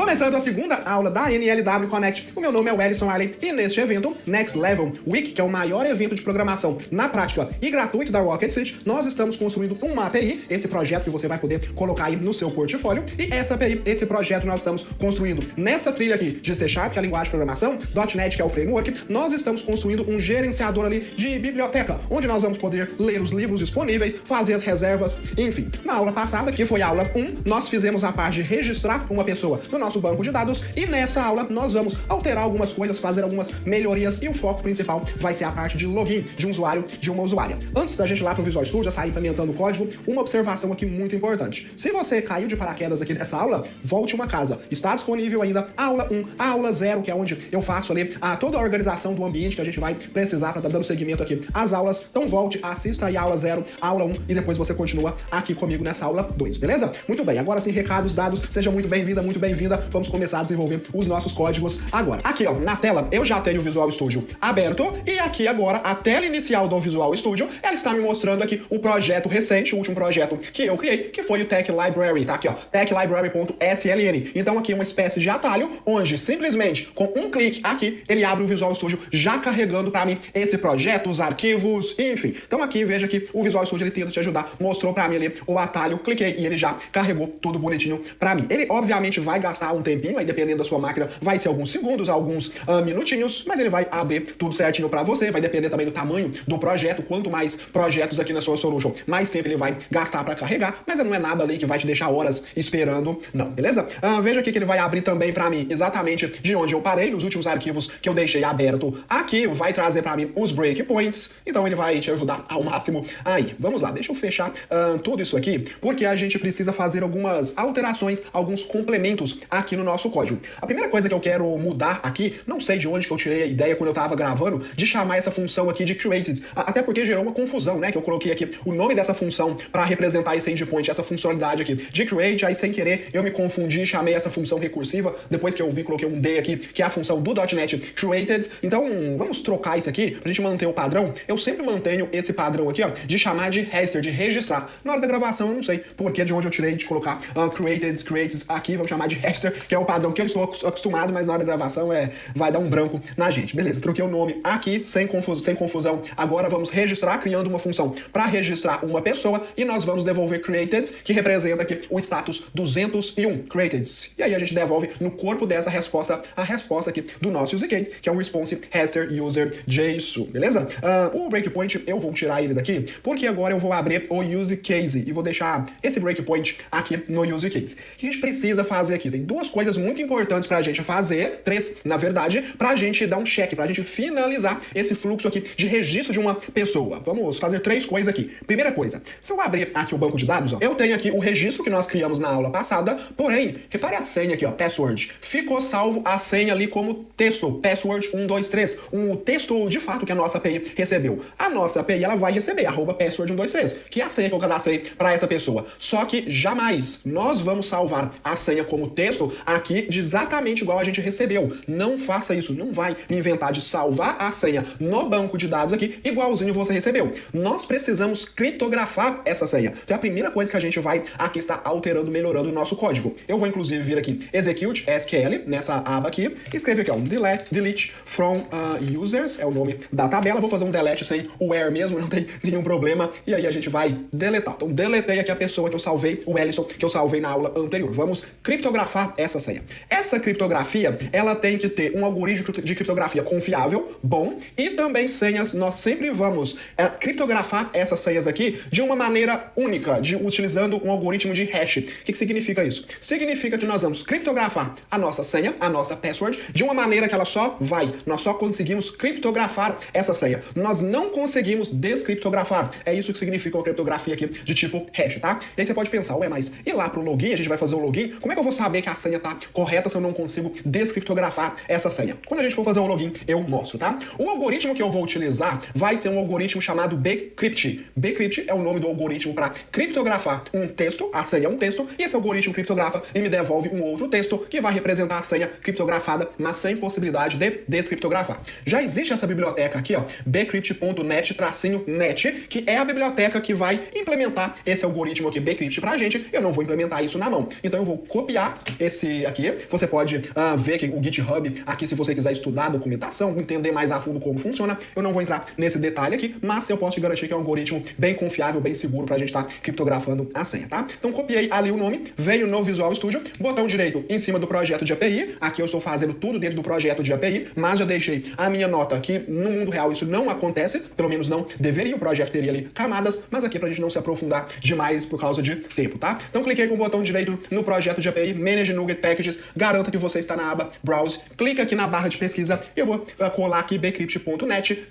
Começando a segunda aula da NLW Connect, o meu nome é Wellison Arley e neste evento, Next Level Week, que é o maior evento de programação na prática e gratuito da Rocket City, nós estamos construindo uma API, esse projeto que você vai poder colocar aí no seu portfólio, e essa API, esse projeto nós estamos construindo nessa trilha aqui de C#, que é a linguagem de programação, .NET, que é o framework, nós estamos construindo um gerenciador ali de biblioteca, onde nós vamos poder ler os livros disponíveis, fazer as reservas, enfim. Na aula passada, que foi a aula 1, nós fizemos a parte de registrar uma pessoa no nosso banco de dados, e nessa aula nós vamos alterar algumas coisas, fazer algumas melhorias, e o foco principal vai ser a parte de login de um usuário, de uma usuária. Antes da gente ir lá pro Visual Studio, sair implementando o código, uma observação aqui muito importante. Se você caiu de paraquedas aqui nessa aula, volte uma casa. Está disponível ainda a aula 1, a aula 0, que é onde eu faço ali toda a organização do ambiente que a gente vai precisar para estar dando seguimento aqui às aulas. Então volte, assista aí a aula 0, a aula 1, e depois você continua aqui comigo nessa aula 2, beleza? Muito bem, agora sim, recados dados, seja muito bem-vinda, muito bem-vinda. Vamos começar a desenvolver os nossos códigos agora. Aqui, ó, na tela, eu já tenho o Visual Studio aberto, e aqui agora, a tela inicial do Visual Studio, ela está me mostrando aqui o projeto recente, o último projeto que eu criei, que foi o Tech Library, tá aqui, ó, techlibrary.sln. Então aqui uma espécie de atalho, onde simplesmente, com um clique aqui, ele abre o Visual Studio já carregando para mim esse projeto, os arquivos, enfim. Então aqui, veja que o Visual Studio, ele tenta te ajudar, mostrou para mim ali o atalho, cliquei e ele já carregou tudo bonitinho para mim. Ele, obviamente, vai gastar um tempinho, aí dependendo da sua máquina, vai ser alguns segundos, alguns minutinhos, mas ele vai abrir tudo certinho para você, vai depender também do tamanho do projeto, quanto mais projetos aqui na sua solution, mais tempo ele vai gastar para carregar, mas não é nada ali que vai te deixar horas esperando, não, beleza? Veja aqui que ele vai abrir também para mim exatamente de onde eu parei, nos últimos arquivos que eu deixei aberto aqui, vai trazer para mim os breakpoints, então ele vai te ajudar ao máximo aí. Vamos lá, deixa eu fechar tudo isso aqui, porque a gente precisa fazer algumas alterações, alguns complementos aqui no nosso código. A primeira coisa que eu quero mudar aqui, não sei de onde que eu tirei a ideia quando eu tava gravando, de chamar essa função aqui de created, até porque gerou uma confusão, né, que eu coloquei aqui o nome dessa função para representar esse endpoint, essa funcionalidade aqui de create, aí sem querer eu me confundi e chamei essa função recursiva, depois que eu vi, coloquei um D aqui, que é a função do .NET created. Então vamos trocar isso aqui pra gente manter o padrão. Eu sempre mantenho esse padrão aqui, ó, de chamar de register, de registrar. Na hora da gravação eu não sei porque de onde eu tirei de colocar created aqui, vamos chamar de register, que é o padrão que eu estou acostumado, mas na hora da gravação vai dar um branco na gente. Beleza, troquei o nome aqui, sem confusão. Agora vamos registrar, criando uma função para registrar uma pessoa, e nós vamos devolver created, que representa aqui o status 201 created. E aí a gente devolve no corpo dessa resposta, a resposta aqui do nosso use case, que é um response register user JSON, beleza? O breakpoint eu vou tirar ele daqui, porque agora eu vou abrir o use case e vou deixar esse breakpoint aqui no use case. O que a gente precisa fazer aqui? Tem duas coisas muito importantes pra gente fazer, três, na verdade, pra gente dar um check, pra gente finalizar esse fluxo aqui de registro de uma pessoa. Vamos fazer três coisas aqui. Primeira coisa, se eu abrir aqui o banco de dados, ó, eu tenho aqui o registro que nós criamos na aula passada, porém, repare a senha aqui, ó, password. Ficou salvo a senha ali como texto, password 123, um texto de fato que a nossa API recebeu. A nossa API, ela vai receber @password 123, que é a senha que eu cadastrei para essa pessoa. Só que jamais nós vamos salvar a senha como texto aqui de exatamente igual a gente recebeu. Não faça isso, não vai me inventar de salvar a senha no banco de dados aqui igualzinho você recebeu. Nós precisamos criptografar essa senha. Então é a primeira coisa que a gente vai aqui estar alterando, melhorando o nosso código. Eu vou inclusive vir aqui, execute SQL, nessa aba aqui, escrever aqui, ó, delete from users, é o nome da tabela. Vou fazer um delete sem o where mesmo, não tem nenhum problema, e aí a gente vai deletar. Então deletei aqui a pessoa que eu salvei, o Ellison, que eu salvei na aula anterior. Vamos criptografar essa senha. Essa criptografia, ela tem que ter um algoritmo de criptografia confiável, bom, e também senhas, nós sempre vamos criptografar essas senhas aqui de uma maneira única, utilizando um algoritmo de hash. O que significa isso? Significa que nós vamos criptografar a nossa senha, a nossa password, de uma maneira que ela nós só conseguimos criptografar essa senha. Nós não conseguimos descriptografar. É isso que significa uma criptografia aqui de tipo hash, tá? E aí você pode pensar, ué, mas e lá pro login, a gente vai fazer o login, como é que eu vou saber que a senha tá correta se eu não consigo descriptografar essa senha? Quando a gente for fazer o login, eu mostro, tá? O algoritmo que eu vou utilizar vai ser um algoritmo chamado bcrypt. Bcrypt é o nome do algoritmo para criptografar um texto, a senha é um texto, e esse algoritmo criptografa e me devolve um outro texto que vai representar a senha criptografada, mas sem possibilidade de descriptografar. Já existe essa biblioteca aqui, ó, bcrypt.net-net, que é a biblioteca que vai implementar esse algoritmo aqui, bcrypt, pra gente. Eu não vou implementar isso na mão. Então eu vou copiar esse aqui. Você pode ver que o GitHub aqui, se você quiser estudar a documentação, entender mais a fundo como funciona. Eu não vou entrar nesse detalhe aqui, mas eu posso te garantir que é um algoritmo bem confiável, bem seguro pra gente estar criptografando a senha, tá? Então copiei ali o nome, veio no Visual Studio, botão direito em cima do projeto de API. Aqui eu estou fazendo tudo dentro do projeto de API, mas já deixei a minha nota que no mundo real isso não acontece, pelo menos não deveria, o projeto teria ali camadas, mas aqui pra gente não se aprofundar demais por causa de tempo, tá? Então cliquei com o botão direito no projeto de API, Manage NuGet Packages, garanta que você está na aba Browse, clica aqui na barra de pesquisa e eu vou colar aqui bcrypt.net,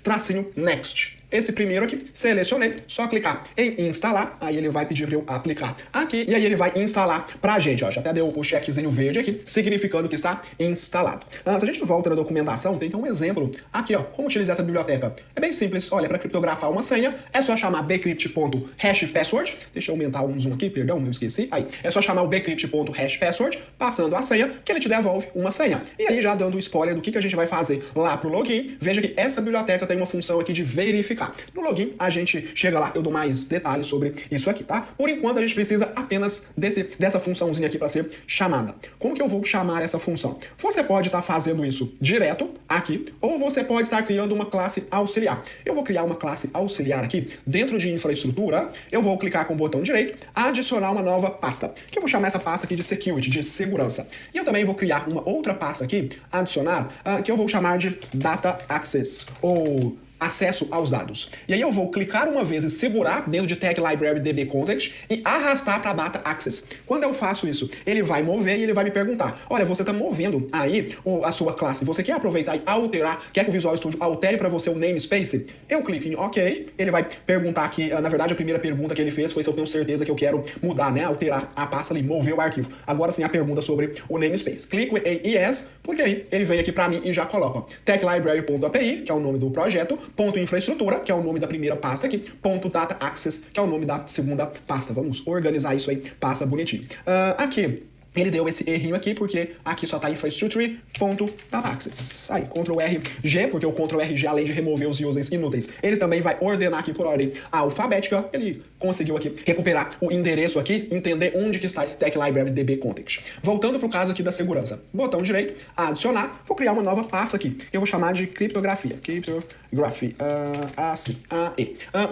/next. Esse primeiro aqui, selecionei, só clicar em instalar, aí ele vai pedir para eu aplicar aqui, e aí ele vai instalar pra gente, ó, já até deu o checkzinho verde aqui, significando que está instalado. Se a gente volta na documentação, tem um exemplo aqui, ó, como utilizar essa biblioteca. É bem simples, olha, para criptografar uma senha, é só chamar bcrypt.hashpassword, deixa eu aumentar um zoom aqui, perdão, eu esqueci, aí, é só chamar o bcrypt.hashpassword, passando a senha, que ele te devolve uma senha. E aí, já dando o spoiler do que a gente vai fazer lá pro login, veja que essa biblioteca tem uma função aqui de verificar. No login, a gente chega lá, eu dou mais detalhes sobre isso aqui, tá? Por enquanto, a gente precisa apenas dessa funçãozinha aqui para ser chamada. Como que eu vou chamar essa função? Você pode estar fazendo isso direto aqui, ou você pode estar criando uma classe auxiliar. Eu vou criar uma classe auxiliar aqui, dentro de infraestrutura, eu vou clicar com o botão direito, adicionar uma nova pasta, que eu vou chamar essa pasta aqui de security, de segurança. E eu também vou criar uma outra pasta aqui, adicionar, que eu vou chamar de data access, ou acesso aos dados. E aí eu vou clicar uma vez e segurar dentro de Tag Library DB Content e arrastar para Data Access. Quando eu faço isso, ele vai mover e ele vai me perguntar, olha, você está movendo aí a sua classe, você quer aproveitar e alterar, quer que o Visual Studio altere para você o namespace? Eu clico em OK, ele vai perguntar aqui, na verdade a primeira pergunta que ele fez foi se eu tenho certeza que eu quero mudar, né, alterar a pasta ali, mover o arquivo. Agora sim a pergunta sobre o namespace. Clico em Yes, porque aí ele vem aqui para mim e já coloca techlibrary.api, que é o nome do projeto, ponto infraestrutura, que é o nome da primeira pasta aqui, ponto data access, que é o nome da segunda pasta. Vamos organizar isso aí, pasta bonitinho. Aqui, ele deu esse errinho aqui, porque aqui só tá infrastructure.dataAccess. Aí, Ctrl+RG, porque o Ctrl+RG, além de remover os users inúteis, ele também vai ordenar aqui por ordem alfabética. Ele conseguiu aqui recuperar o endereço aqui, entender onde que está esse Tag Library DB Context. Voltando pro caso aqui da segurança. Botão direito, adicionar, vou criar uma nova pasta aqui. Eu vou chamar de criptografia.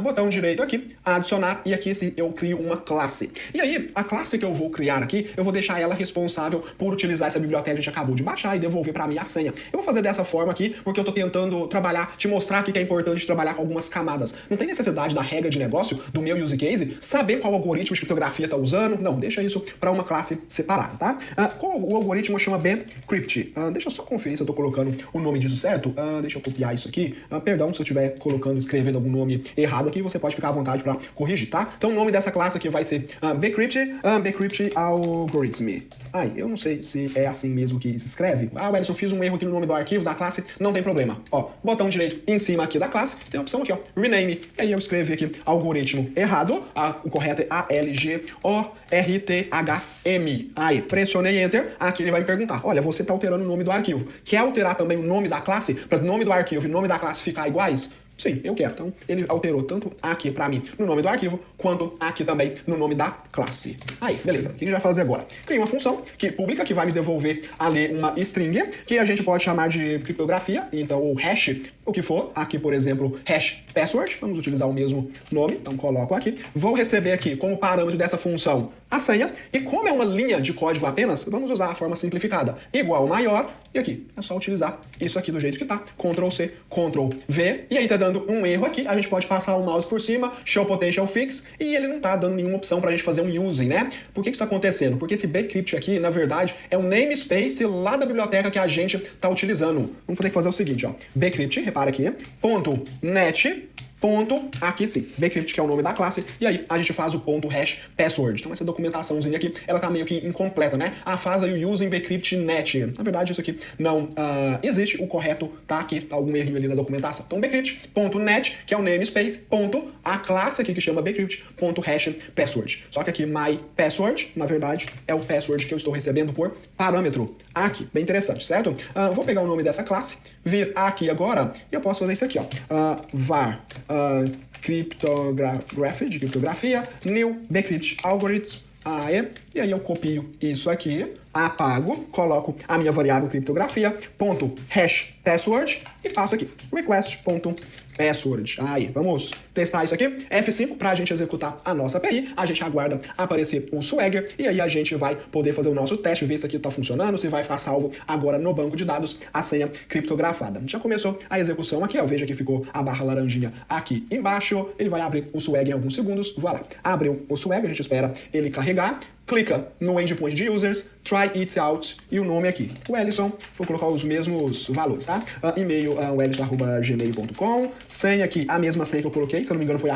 Botão direito aqui, adicionar, e aqui sim eu crio uma classe. E aí, a classe que eu vou criar aqui, eu vou deixar ela responsável por utilizar essa biblioteca que a gente acabou de baixar e devolver para mim a senha. Eu vou fazer dessa forma aqui, porque eu tô tentando trabalhar, te mostrar aqui que é importante trabalhar com algumas camadas. Não tem necessidade da regra de negócio, do meu use case, saber qual algoritmo de criptografia tá usando. Não, deixa isso para uma classe separada, tá? O algoritmo chama bcrypt. Deixa eu só conferir se eu tô colocando o nome disso certo. Deixa eu copiar isso aqui. Perdão se eu estiver escrevendo algum nome errado aqui, você pode ficar à vontade para corrigir, tá? Então o nome dessa classe aqui vai ser bcrypt algorithm. Eu não sei se é assim mesmo que se escreve. Wellington, fiz um erro aqui no nome do arquivo, da classe, não tem problema. Ó, botão direito em cima aqui da classe, tem a opção aqui, ó, rename. E aí eu escrevi aqui algoritmo errado, o correto é ALGORTHM. Aí, pressionei Enter, aqui ele vai me perguntar, olha, você tá alterando o nome do arquivo. Quer alterar também o nome da classe, para o nome do arquivo e o nome da classe ficar iguais? Sim, eu quero. Então, ele alterou tanto aqui pra mim no nome do arquivo, quanto aqui também no nome da classe. Aí, beleza. O que a gente vai fazer agora? Criei uma função pública que vai me devolver ali uma string, que a gente pode chamar de criptografia, então, ou hash, o que for. Aqui, por exemplo, hash password. Vamos utilizar o mesmo nome, então coloco aqui. Vou receber aqui como parâmetro dessa função a senha, e como é uma linha de código apenas, vamos usar a forma simplificada. Igual maior, e aqui, é só utilizar isso aqui do jeito que tá. Ctrl+C, Ctrl+V, e aí tá dando um erro aqui, a gente pode passar o mouse por cima, show potential fix, e ele não tá dando nenhuma opção pra gente fazer um using, né? Por que isso tá acontecendo? Porque esse bcrypt aqui, na verdade, é o namespace lá da biblioteca que a gente tá utilizando. Vamos ter que fazer o seguinte, ó, bcrypt, repara aqui, ponto .net, ponto, aqui sim, bcrypt, que é o nome da classe, e aí a gente faz o ponto hash password. Então essa documentaçãozinha aqui, ela tá meio que incompleta, né? Faz aí o using bcrypt net. Na verdade isso aqui não existe, o correto tá aqui, tá algum errinho ali na documentação. Então bcrypt.net, que é o namespace, ponto, a classe aqui que chama bcrypt, ponto hash password. Só que aqui my password, na verdade, é o password que eu estou recebendo por parâmetro. Aqui, bem interessante, certo? Vou pegar o nome dessa classe, vir aqui agora, e eu posso fazer isso aqui, ó, var cryptography, de criptografia, new bcrypt algorithms, Aí, e aí eu copio isso aqui, apago, coloco a minha variável criptografia, ponto hash password e passo aqui, request.password. Aí, vamos testar isso aqui. F5 para a gente executar a nossa API, a gente aguarda aparecer o Swagger e aí a gente vai poder fazer o nosso teste, ver se aqui está funcionando, se vai ficar salvo agora no banco de dados a senha criptografada. Já começou a execução aqui, ó, veja que ficou a barra laranjinha aqui embaixo, ele vai abrir o Swagger em alguns segundos, voilà. Abriu o Swagger, a gente espera ele carregar, clica no endpoint de users, try it out e o nome aqui, o Ellison, vou colocar os mesmos valores, tá? E-mail, ellison@gmail.com, senha aqui, a mesma senha que eu coloquei, se eu não me engano foi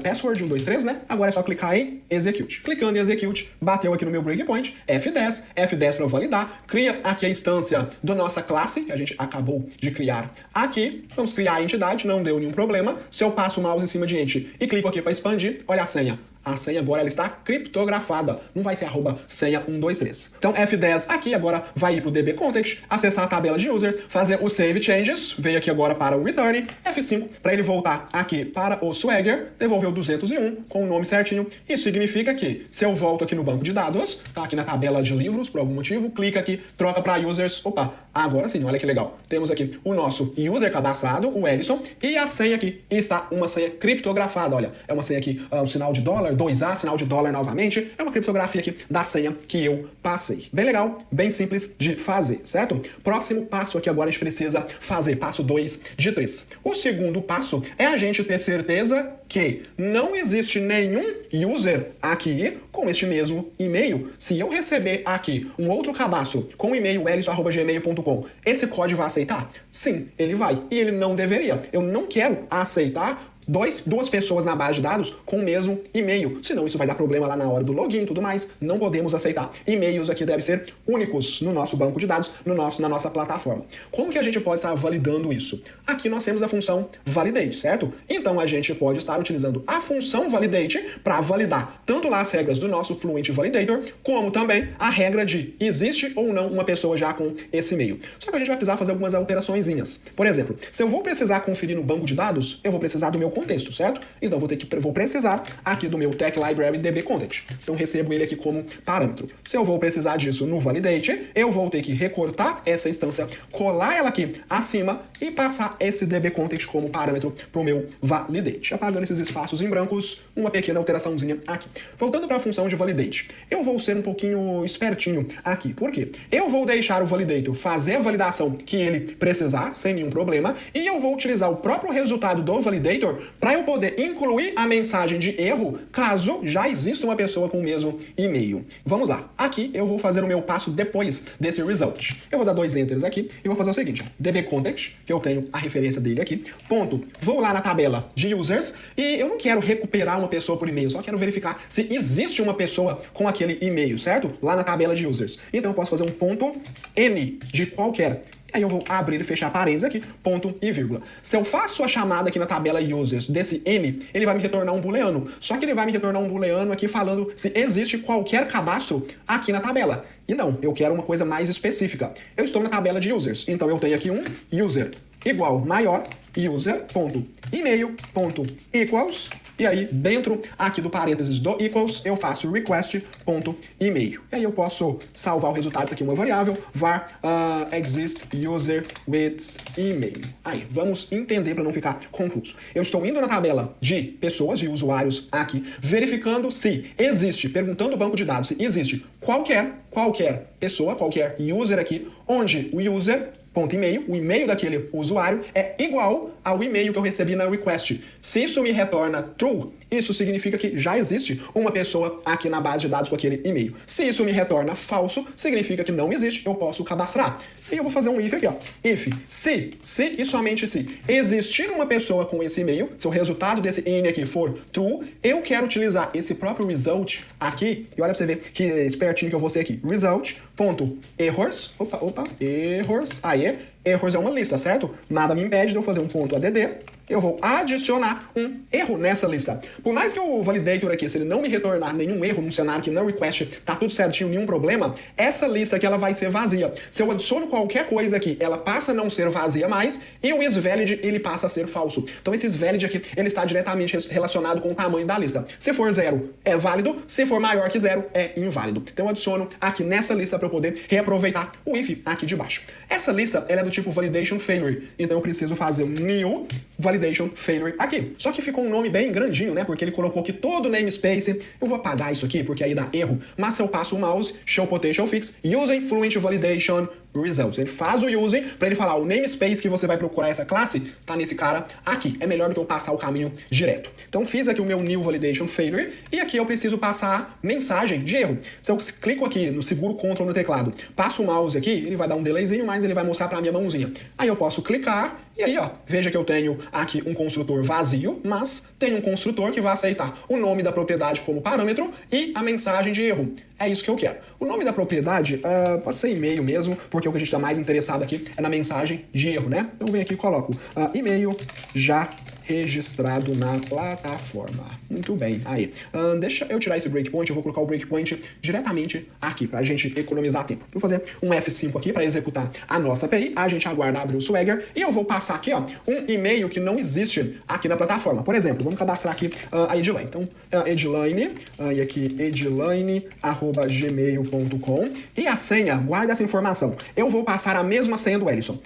password 123, né? Agora é só clicar em execute. Clicando em execute, bateu aqui no meu breakpoint, F10 para validar, cria aqui a instância da nossa classe, que a gente acabou de criar aqui, vamos criar a entidade, não deu nenhum problema, se eu passo o mouse em cima de ente e clico aqui para expandir, olha a senha. A senha agora ela está criptografada, não vai ser @senha 123. Então F10 aqui agora vai ir para o DB Context, acessar a tabela de users, fazer o save changes, veio aqui agora para o return, F5 para ele voltar aqui para o Swagger, devolveu 201 com o nome certinho. Isso significa que se eu volto aqui no banco de dados, tá aqui na tabela de livros por algum motivo, clica aqui, troca para users, opa, agora sim, olha que legal. Temos aqui o nosso user cadastrado, o Ellison, e a senha aqui está uma senha criptografada, olha, é uma senha aqui, um sinal de dólar, 2A, sinal de dólar novamente, é uma criptografia aqui da senha que eu passei. Bem legal, bem simples de fazer, certo? Próximo passo aqui agora a gente precisa fazer, passo 2 de 3. O segundo passo é a gente ter certeza que não existe nenhum user aqui com este mesmo e-mail. Se eu receber aqui um outro cabaço com o e-mail ellison@gmail.com, esse código vai aceitar? Sim, ele vai. E ele não deveria. Eu não quero aceitar duas pessoas na base de dados com o mesmo e-mail, senão isso vai dar problema lá na hora do login e tudo mais, não podemos aceitar. E-mails aqui devem ser únicos no nosso banco de dados, na nossa plataforma. Como que a gente pode estar validando isso? Aqui nós temos a função validate, certo? Então a gente pode estar utilizando a função validate para validar tanto lá as regras do nosso Fluent Validator, como também a regra de existe ou não uma pessoa já com esse e-mail. Só que a gente vai precisar fazer algumas alteraçõezinhas. Por exemplo, se eu vou precisar conferir no banco de dados, eu vou precisar do meu contexto, certo? Então vou precisar aqui do meu Tech Library DB Context. Então recebo ele aqui como parâmetro. Se eu vou precisar disso no validate, eu vou ter que recortar essa instância, colar ela aqui acima e passar esse DB Context como parâmetro para o meu validate. Apagando esses espaços em brancos, uma pequena alteraçãozinha aqui. Voltando para a função de validate, eu vou ser um pouquinho espertinho aqui. Por quê? Eu vou deixar o validator fazer a validação que ele precisar, sem nenhum problema, e eu vou utilizar o próprio resultado do validator para eu poder incluir a mensagem de erro caso já exista uma pessoa com o mesmo e-mail. Vamos lá. Aqui eu vou fazer o meu passo depois desse result. Eu vou dar 2 enters aqui e vou fazer o seguinte, DB Context, que eu tenho a referência dele aqui, ponto, vou lá na tabela de users e eu não quero recuperar uma pessoa por e-mail, só quero verificar se existe uma pessoa com aquele e-mail, certo? Lá na tabela de users. Então eu posso fazer um ponto N de qualquer. Aí eu vou abrir e fechar parênteses aqui, ponto e vírgula. Se eu faço a chamada aqui na tabela users desse N, ele vai me retornar um booleano. Só que ele vai me retornar um booleano aqui falando se existe qualquer cadastro aqui na tabela. E não, eu quero uma coisa mais específica. Eu estou na tabela de users, então eu tenho aqui um user igual maior user.email.equals e aí dentro aqui do parênteses do equals eu faço request.email. E aí eu posso salvar o resultado, isso aqui é uma variável, var exist user with email. Aí, vamos entender para não ficar confuso. Eu estou indo na tabela de pessoas, de usuários aqui, verificando se existe, perguntando ao banco de dados se existe qualquer pessoa, qualquer user aqui, onde o user .email, o e-mail daquele usuário é igual ao e-mail que eu recebi na request. Se isso me retorna true, isso significa que já existe uma pessoa aqui na base de dados com aquele e-mail. Se isso me retorna falso, significa que não existe, eu posso cadastrar. E eu vou fazer um if aqui, ó. If, se e somente se existir uma pessoa com esse e-mail, se o resultado desse N aqui for true, eu quero utilizar esse próprio result aqui, e olha pra você ver que espertinho que eu vou ser aqui. Result.errors, errors, aí errors é uma lista, certo? Nada me impede de eu fazer um ponto add eu vou adicionar um erro nessa lista. Por mais que o validator aqui, se ele não me retornar nenhum erro num cenário que no request tá tudo certinho, nenhum problema, essa lista aqui ela vai ser vazia. Se eu adiciono qualquer coisa aqui, ela passa a não ser vazia mais e o isValid ele passa a ser falso. Então esse isValid aqui, ele está diretamente relacionado com o tamanho da lista. Se for 0, é válido. Se for maior que 0, é inválido. Então eu adiciono aqui nessa lista para eu poder reaproveitar o if aqui de baixo. Essa lista ela é do tipo validation failure. Então eu preciso fazer um new validation failure aqui. Só que ficou um nome bem grandinho, né? Porque ele colocou aqui todo o namespace. Eu vou apagar isso aqui porque aí dá erro. Mas se eu passo o mouse, show potential fix, using fluent validation results. Ele faz o using para ele falar o namespace que você vai procurar essa classe tá nesse cara aqui. É melhor do que eu passar o caminho direto. Então fiz aqui o meu new validation failure e aqui eu preciso passar mensagem de erro. Se eu clico aqui no seguro Ctrl no teclado, passo o mouse aqui, ele vai dar um delayzinho, mas ele vai mostrar para a minha mãozinha. Aí eu posso clicar e aí, ó, veja que eu tenho aqui um construtor vazio, mas tem um construtor que vai aceitar o nome da propriedade como parâmetro e a mensagem de erro. É isso que eu quero. O nome da propriedade pode ser e-mail mesmo, porque o que a gente está mais interessado aqui é na mensagem de erro, né? Então eu venho aqui e coloco e-mail já registrado na plataforma. Muito bem, aí. Deixa eu tirar esse breakpoint, eu vou colocar o breakpoint diretamente aqui, pra gente economizar tempo. Vou fazer um F5 aqui para executar a nossa API, a gente aguarda abrir o Swagger, e eu vou passar aqui, ó, um e-mail que não existe aqui na plataforma. Por exemplo, vamos cadastrar aqui a Edline. Então, Edline, e aqui edline@gmail.com, e a senha, guarda essa informação. Eu vou passar a mesma senha do Ellison,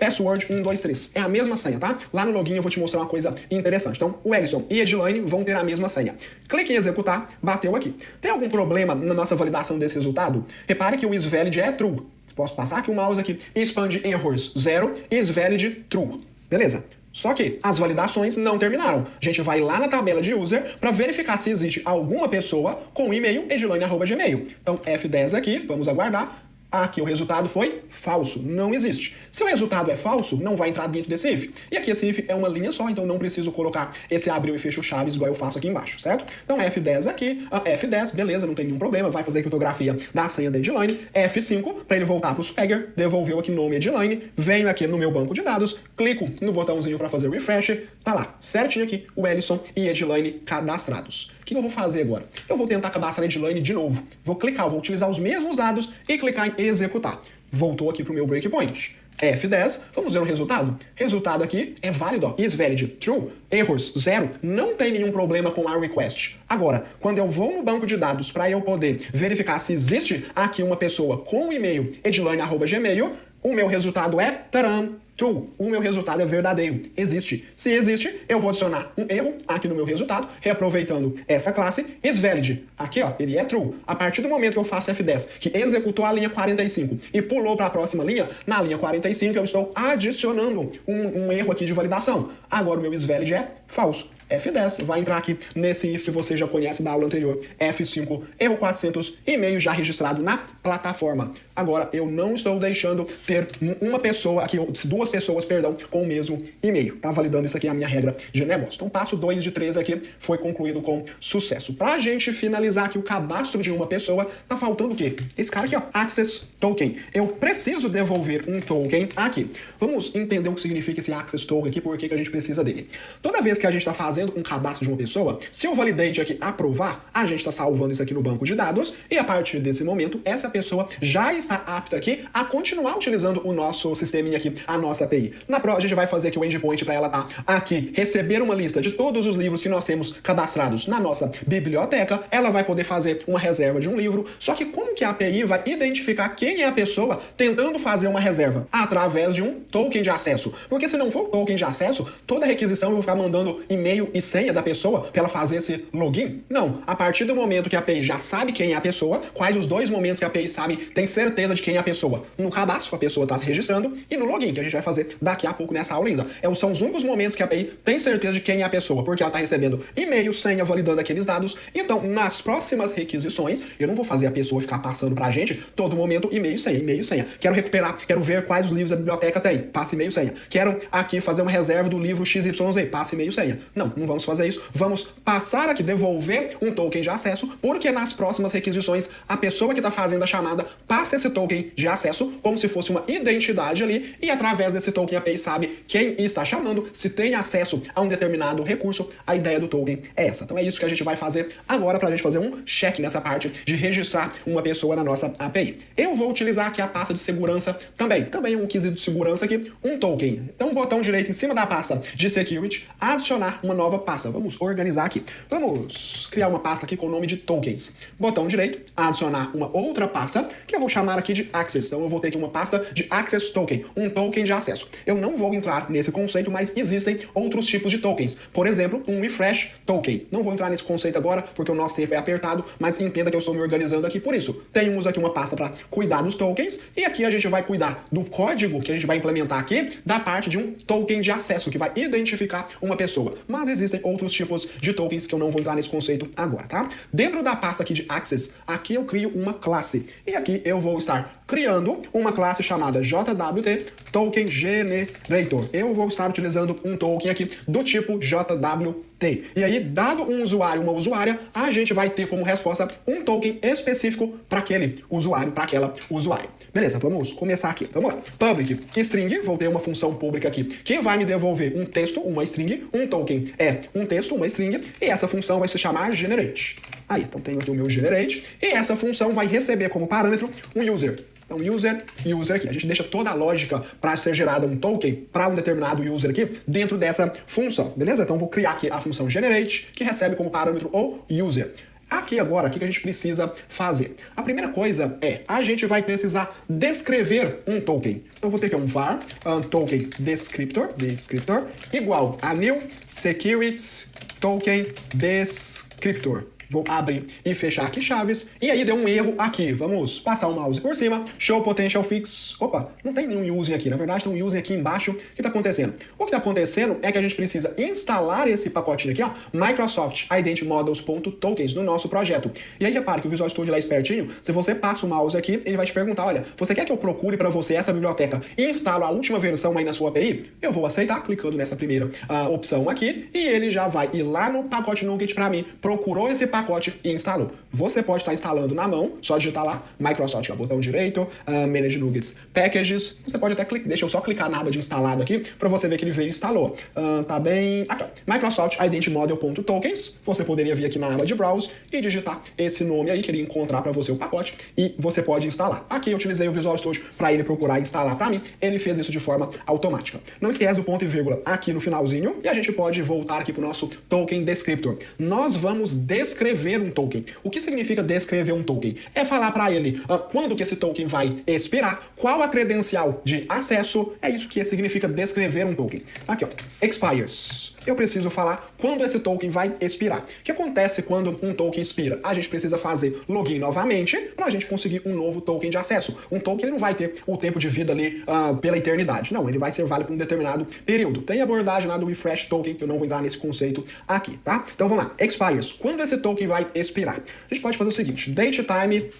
@password123. É a mesma senha, tá? Lá no login eu vou te mostrar uma coisa interessante. Então, o Ellison e Edline vão ter a mesma senha. Clique em executar, bateu aqui. Tem algum problema na nossa validação desse resultado? Repare que o isValid é true. Posso passar aqui o mouse aqui e expande errors 0, isValid true. Beleza. Só que as validações não terminaram. A gente vai lá na tabela de user para verificar se existe alguma pessoa com o e-mail edline@gmail. Então, F10 aqui, vamos aguardar. Aqui o resultado foi falso, não existe. Se o resultado é falso, não vai entrar dentro desse if. E aqui esse if é uma linha só, então não preciso colocar esse abriu e fecho chaves igual eu faço aqui embaixo, certo? Então F10 aqui, F10, beleza, não tem nenhum problema, vai fazer a criptografia da senha da Edline, F5, para ele voltar para o Swagger, devolveu aqui nome Edline, venho aqui no meu banco de dados, clico no botãozinho para fazer o refresh, tá lá, certinho aqui, o Ellison e Edline cadastrados. O que eu vou fazer agora? Eu vou tentar cadastrar a Edline de novo. Vou clicar, vou utilizar os mesmos dados e clicar em executar. Voltou aqui para o meu breakpoint. F10, vamos ver o resultado? Resultado aqui é válido, ó, isValid true, errors 0, não tem nenhum problema com a request. Agora, quando eu vou no banco de dados para eu poder verificar se existe aqui uma pessoa com o e-mail edline@gmail, o meu resultado é taram, true. O meu resultado é verdadeiro. Existe. Se existe, eu vou adicionar um erro aqui no meu resultado, reaproveitando essa classe, isValid. Aqui, ó, ele é true. A partir do momento que eu faço F10, que executou a linha 45 e pulou para a próxima linha, na linha 45 eu estou adicionando um erro aqui de validação. Agora o meu isValid é falso. F10, vai entrar aqui nesse if que você já conhece da aula anterior, F5, erro 400, e-mail já registrado na plataforma. Agora, eu não estou deixando ter uma pessoa aqui, ou duas pessoas, perdão, com o mesmo e-mail. Tá validando isso aqui, a minha regra de negócio. Então, passo 2 de 3 aqui foi concluído com sucesso. Pra gente finalizar aqui o cadastro de uma pessoa, tá faltando o quê? Esse cara aqui, ó, Access Token. Eu preciso devolver um token aqui. Vamos entender o que significa esse Access Token aqui, por que a gente precisa dele. Toda vez que a gente está fazendo um cadastro de uma pessoa, se o validate aqui aprovar, a gente está salvando isso aqui no banco de dados e a partir desse momento, essa pessoa já está apta aqui a continuar utilizando o nosso sisteminha aqui, a nossa API. Na prova, a gente vai fazer aqui o endpoint para ela tá aqui, receber uma lista de todos os livros que nós temos cadastrados na nossa biblioteca, ela vai poder fazer uma reserva de um livro, só que como que a API vai identificar quem é a pessoa tentando fazer uma reserva? Através de um token de acesso. Porque se não for token de acesso, toda requisição eu vou ficar mandando e-mail e senha da pessoa para ela fazer esse login? Não. A partir do momento que a API já sabe quem é a pessoa, quais os dois momentos que a API sabe, tem certeza de quem é a pessoa? No cadastro, a pessoa está se registrando, e no login, que a gente vai fazer daqui a pouco nessa aula ainda. São os únicos momentos que a API tem certeza de quem é a pessoa, porque ela está recebendo e-mail, senha, validando aqueles dados. Então, nas próximas requisições, eu não vou fazer a pessoa ficar passando pra gente todo momento e-mail, senha, e-mail, senha. Quero recuperar, quero ver quais os livros a biblioteca tem, passe e-mail, senha. Quero aqui fazer uma reserva do livro XYZ, passe e-mail, senha. Não não vamos fazer isso. Vamos passar aqui, devolver um token de acesso, porque nas próximas requisições, a pessoa que está fazendo a chamada passa esse token de acesso como se fosse uma identidade ali, e através desse token a API sabe quem está chamando, se tem acesso a um determinado recurso. A ideia do token é essa. Então é isso que a gente vai fazer agora para a gente fazer um check nessa parte de registrar uma pessoa na nossa API. Eu vou utilizar aqui a pasta de segurança também um quesito de segurança aqui, um token. Então, botão direito em cima da pasta de security, adicionar uma nova pasta. Vamos organizar aqui. Vamos criar uma pasta aqui com o nome de tokens. Botão direito, adicionar uma outra pasta, que eu vou chamar aqui de access. Então, eu vou ter aqui uma pasta de access token, um token de acesso. Eu não vou entrar nesse conceito, mas existem outros tipos de tokens. Por exemplo, um refresh token. Não vou entrar nesse conceito agora, porque o nosso tempo é apertado, mas entenda que eu estou me organizando aqui por isso. Temos aqui uma pasta para cuidar dos tokens, e aqui a gente vai cuidar do código que a gente vai implementar aqui, da parte de um token de acesso, que vai identificar uma pessoa. Mas existem outros tipos de tokens que eu não vou entrar nesse conceito agora, tá? Dentro da pasta aqui de access, aqui eu crio uma classe. E aqui eu vou estar criando uma classe chamada JWT Token Generator. Eu vou estar utilizando um token aqui do tipo JWT. E aí, dado um usuário, uma usuária, a gente vai ter como resposta um token específico para aquele usuário, para aquela usuária. Beleza, vamos começar aqui. Vamos lá. Public string, vou ter uma função pública aqui que vai me devolver um texto, uma string, um token é um texto, uma string, e essa função vai se chamar generate. Aí, então tenho aqui o meu generate, e essa função vai receber como parâmetro um user. Então, user aqui. A gente deixa toda a lógica para ser gerada um token para um determinado user aqui dentro dessa função, beleza? Então, vou criar aqui a função generate, que recebe como parâmetro o user. Aqui agora, o que a gente precisa fazer? A primeira coisa é, a gente vai precisar descrever um token. Então, eu vou ter aqui um var, token descriptor, igual a new security token descriptor. Vou abrir e fechar aqui chaves. E aí deu um erro aqui. Vamos passar o mouse por cima. Show potential fix. Opa, não tem nenhum using aqui. Na verdade, tem um using aqui embaixo. O que está acontecendo? O que está acontecendo é que a gente precisa instalar esse pacotinho aqui, ó, Microsoft Identity Models.tokens no nosso projeto. E aí repare que o Visual Studio lá é espertinho. Se você passa o mouse aqui, ele vai te perguntar, olha, você quer que eu procure para você essa biblioteca e instalo a última versão aí na sua API? Eu vou aceitar, clicando nessa primeira opção aqui, e ele já vai ir lá no pacote NuGet para mim, procurou esse pacote e instalou. Você pode estar instalando na mão, só digitar lá Microsoft, ó, botão direito, Manage NuGets Packages. Você pode até clicar, deixa eu só clicar na aba de instalado aqui para você ver que ele veio e instalou. Tá bem, aqui, ó, Microsoft Identity Model.tokens. Você poderia vir aqui na aba de Browse e digitar esse nome aí que ele encontrar para você o pacote e você pode instalar. Aqui eu utilizei o Visual Studio para ele procurar e instalar para mim. Ele fez isso de forma automática. Não esquece do ponto e vírgula aqui no finalzinho e a gente pode voltar aqui para o nosso token descriptor. Nós vamos descrever um token. O que significa descrever um token? É falar para ele quando que esse token vai expirar, qual a credencial de acesso, é isso que significa descrever um token. Aqui, ó, expires. Eu preciso falar quando esse token vai expirar. O que acontece quando um token expira? A gente precisa fazer login novamente para a gente conseguir um novo token de acesso. Um token ele não vai ter o tempo de vida ali pela eternidade. Não, ele vai ser válido por um determinado período. Tem abordagem lá do refresh token, que eu não vou entrar nesse conceito aqui, tá? Então vamos lá. Expires. Quando esse token vai expirar? A gente pode fazer o seguinte. Datetime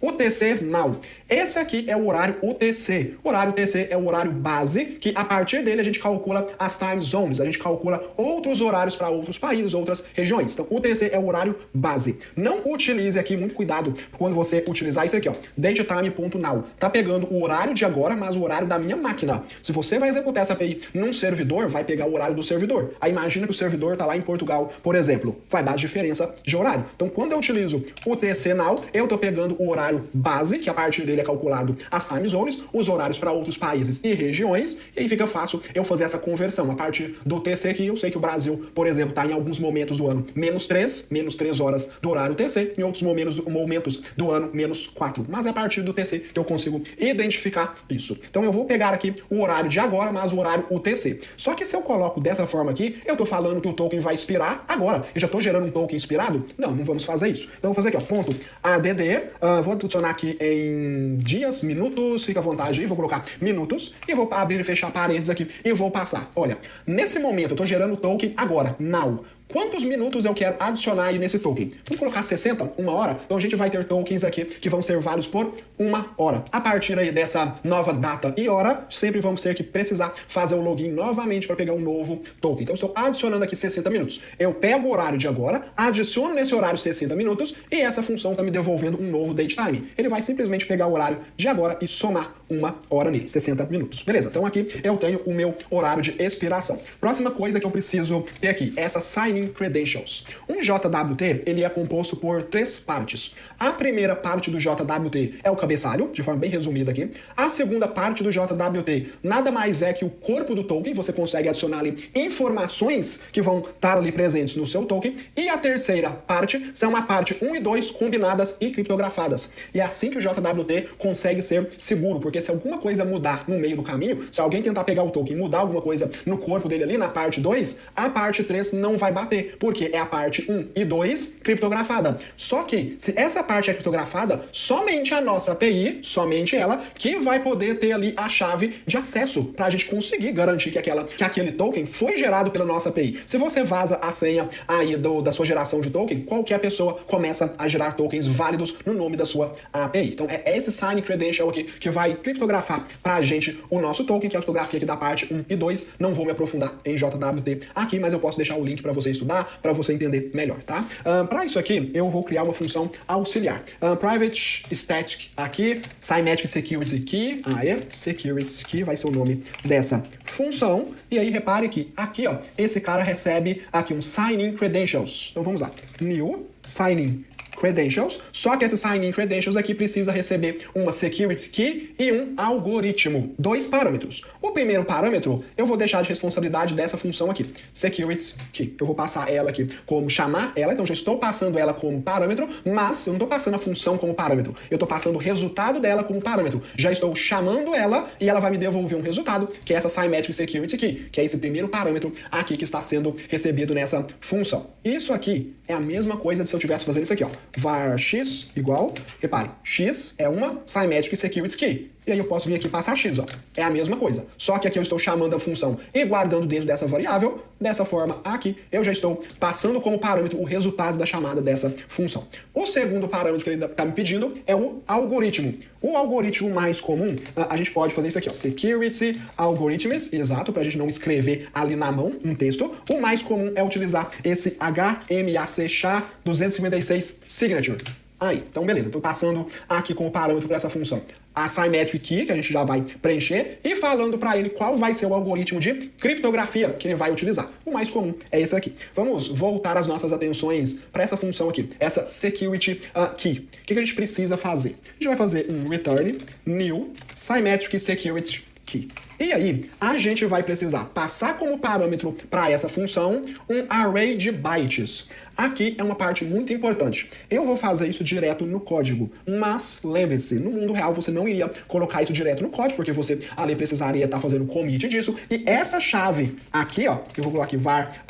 UTC now. Esse aqui é o horário UTC. O horário UTC é o horário base, que a partir dele a gente calcula as time zones, a gente calcula outros horários para outros países, outras regiões. Então, UTC é o horário base. Não utilize aqui, muito cuidado quando você utilizar isso aqui, ó, datetime.now. Tá pegando o horário de agora, mas o horário da minha máquina. Se você vai executar essa API num servidor, vai pegar o horário do servidor. Aí imagina que o servidor tá lá em Portugal, por exemplo. Vai dar diferença de horário. Então, quando eu utilizo UTC now, eu tô pegando o horário base, que a partir dele é calculado as time zones, os horários para outros países e regiões, e aí fica fácil eu fazer essa conversão. A partir do TC, que eu sei que o Brasil, por exemplo, está em alguns momentos do ano menos 3 horas do horário TC, em outros momentos do ano menos 4. Mas é a partir do TC que eu consigo identificar isso. Então eu vou pegar aqui o horário de agora, mas o horário UTC. Só que se eu coloco dessa forma aqui, eu tô falando que o token vai expirar agora. Eu já tô gerando um token expirado? Não, não vamos fazer isso. Então eu vou fazer aqui, ó, ponto ADD, vou adicionar aqui em dias, minutos, fica à vontade aí, vou colocar minutos, e vou abrir e fechar parênteses aqui, e vou passar. Olha, nesse momento eu tô gerando o token agora, now. quantos minutos eu quero adicionar aí nesse token. Vamos colocar 60, 1 hora? Então a gente vai ter tokens aqui que vão ser válidos por 1 hora. A partir aí dessa nova data e hora, sempre vamos ter que precisar fazer o login novamente para pegar um novo token. Então estou adicionando aqui 60 minutos. Eu pego o horário de agora, adiciono nesse horário 60 minutos e essa função está me devolvendo um novo date time. Ele vai simplesmente pegar o horário de agora e somar 1 hora nele, 60 minutos. Beleza, então aqui eu tenho o meu horário de expiração. Próxima coisa que eu preciso ter aqui, essa Signing Credentials. Um JWT, ele é composto por 3 partes. A primeira parte do JWT é o cabeçalho, de forma bem resumida aqui. A segunda parte do JWT nada mais é que o corpo do token, você consegue adicionar ali informações que vão estar ali presentes no seu token. E a terceira parte são a parte 1 e 2 combinadas e criptografadas. E é assim que o JWT consegue ser seguro, porque se alguma coisa mudar no meio do caminho, se alguém tentar pegar o token e mudar alguma coisa no corpo dele ali, na parte 2, a parte 3 não vai bater, porque é a parte 1 e 2 criptografada. Só que, se essa parte é criptografada, somente a nossa API, somente ela, que vai poder ter ali a chave de acesso para a gente conseguir garantir que aquele token foi gerado pela nossa API. Se você vaza a senha aí da sua geração de token, qualquer pessoa começa a gerar tokens válidos no nome da sua API. Então é esse Sign Credential aqui que vai criptografar para a gente o nosso token, que é a criptografia aqui da parte 1 e 2. Não vou me aprofundar em JWT aqui, mas eu posso deixar o link para você estudar, para você entender melhor, tá? Para isso aqui, eu vou criar uma função auxiliar. Private Static aqui, Symmetric Security Key, Security Key vai ser o nome dessa função. E aí, repare que aqui, ó, esse cara recebe aqui um Signing Credentials. Então vamos lá. New Signing Credentials, só que esse Sign-in Credentials aqui precisa receber uma Security Key e um algoritmo, 2 parâmetros. O primeiro parâmetro eu vou deixar de responsabilidade dessa função aqui, Security Key. Eu vou passar ela aqui como chamar ela, então já estou passando ela como parâmetro, mas eu não estou passando a função como parâmetro, eu estou passando o resultado dela como parâmetro. Já estou chamando ela e ela vai me devolver um resultado, que é essa Symmetric Security Key, que é esse primeiro parâmetro aqui que está sendo recebido nessa função. Isso aqui é a mesma coisa de se eu estivesse fazendo isso aqui, ó. Var x igual, repare, x é uma Symmetric Security Key. E aí eu posso vir aqui e passar x, ó. É a mesma coisa. Só que aqui eu estou chamando a função e guardando dentro dessa variável. Dessa forma, aqui, eu já estou passando como parâmetro o resultado da chamada dessa função. O segundo parâmetro que ele está me pedindo é o algoritmo. O algoritmo mais comum, a gente pode fazer isso aqui, ó. Security Algorithms, exato, para a gente não escrever ali na mão um texto. O mais comum é utilizar esse HMAC SHA-256 Signature. Aí, então beleza, estou passando aqui como parâmetro para essa função a Symmetric Key, que a gente já vai preencher, e falando para ele qual vai ser o algoritmo de criptografia que ele vai utilizar. O mais comum é esse aqui. Vamos voltar as nossas atenções para essa função aqui, essa Security Key. O que a gente precisa fazer? A gente vai fazer um return new Symmetric Security Key. E aí, a gente vai precisar passar como parâmetro para essa função um array de bytes. Aqui é uma parte muito importante. Eu vou fazer isso direto no código, mas lembre-se, no mundo real você não iria colocar isso direto no código, porque você ali precisaria estar fazendo commit disso. E essa chave aqui, ó, eu vou colocar aqui var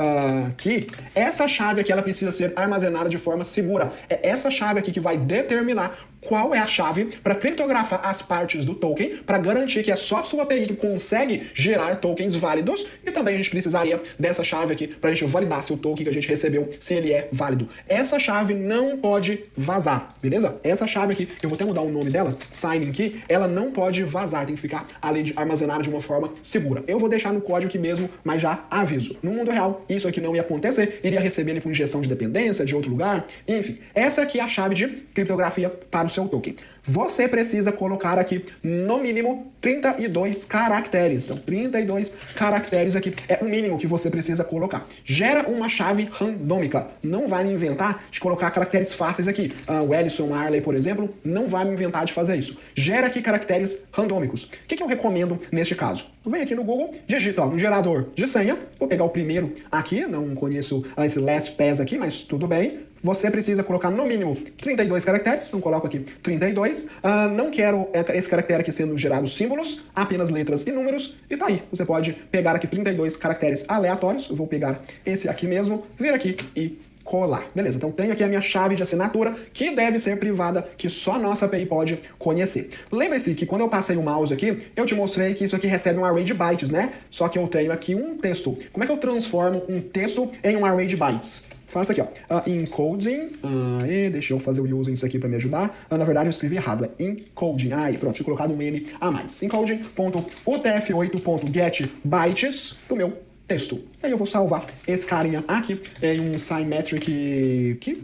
key, essa chave aqui ela precisa ser armazenada de forma segura. É essa chave aqui que vai determinar qual é a chave para criptografar as partes do token, para garantir que é só a sua API que consegue gerar tokens válidos, e também a gente precisaria dessa chave aqui para a gente validar se o token que a gente recebeu, se ele é válido. Essa chave não pode vazar, beleza? Essa chave aqui, eu vou até mudar o nome dela, Signing Key, ela não pode vazar, tem que ficar ali armazenada de uma forma segura. Eu vou deixar no código aqui mesmo, mas já aviso. No mundo real, isso aqui não ia acontecer, iria receber ele por injeção de dependência, de outro lugar, enfim. Essa aqui é a chave de criptografia para o seu token. Você precisa colocar aqui, no mínimo, 32 caracteres. Então, 32 caracteres aqui é o mínimo que você precisa colocar. Gera uma chave randômica. Não vai me inventar de colocar caracteres fáceis aqui. O Ellison Arley, por exemplo, não vai me inventar de fazer isso. Gera aqui caracteres randômicos. O que eu recomendo neste caso? Vem aqui no Google, digita um gerador de senha. Vou pegar o primeiro aqui, não conheço esse LastPass aqui, mas tudo bem. Você precisa colocar no mínimo 32 caracteres, então coloco aqui 32. Não quero esse caractere aqui sendo gerado símbolos, apenas letras e números, e tá aí. Você pode pegar aqui 32 caracteres aleatórios, eu vou pegar esse aqui mesmo, vir aqui e colar. Beleza, então tenho aqui a minha chave de assinatura, que deve ser privada, que só a nossa API pode conhecer. Lembre-se que quando eu passei o mouse aqui, eu te mostrei que isso aqui recebe um array de bytes, né? Só que eu tenho aqui um texto. Como é que eu transformo um texto em um array de bytes? Faça aqui, ó, encoding, deixa eu fazer o using isso aqui para me ajudar. Na verdade eu escrevi errado, é encoding. Pronto, tinha colocado um N a mais. Encoding.utf8.getBytes do meu texto. Aí eu vou salvar esse carinha aqui em um symmetric aqui,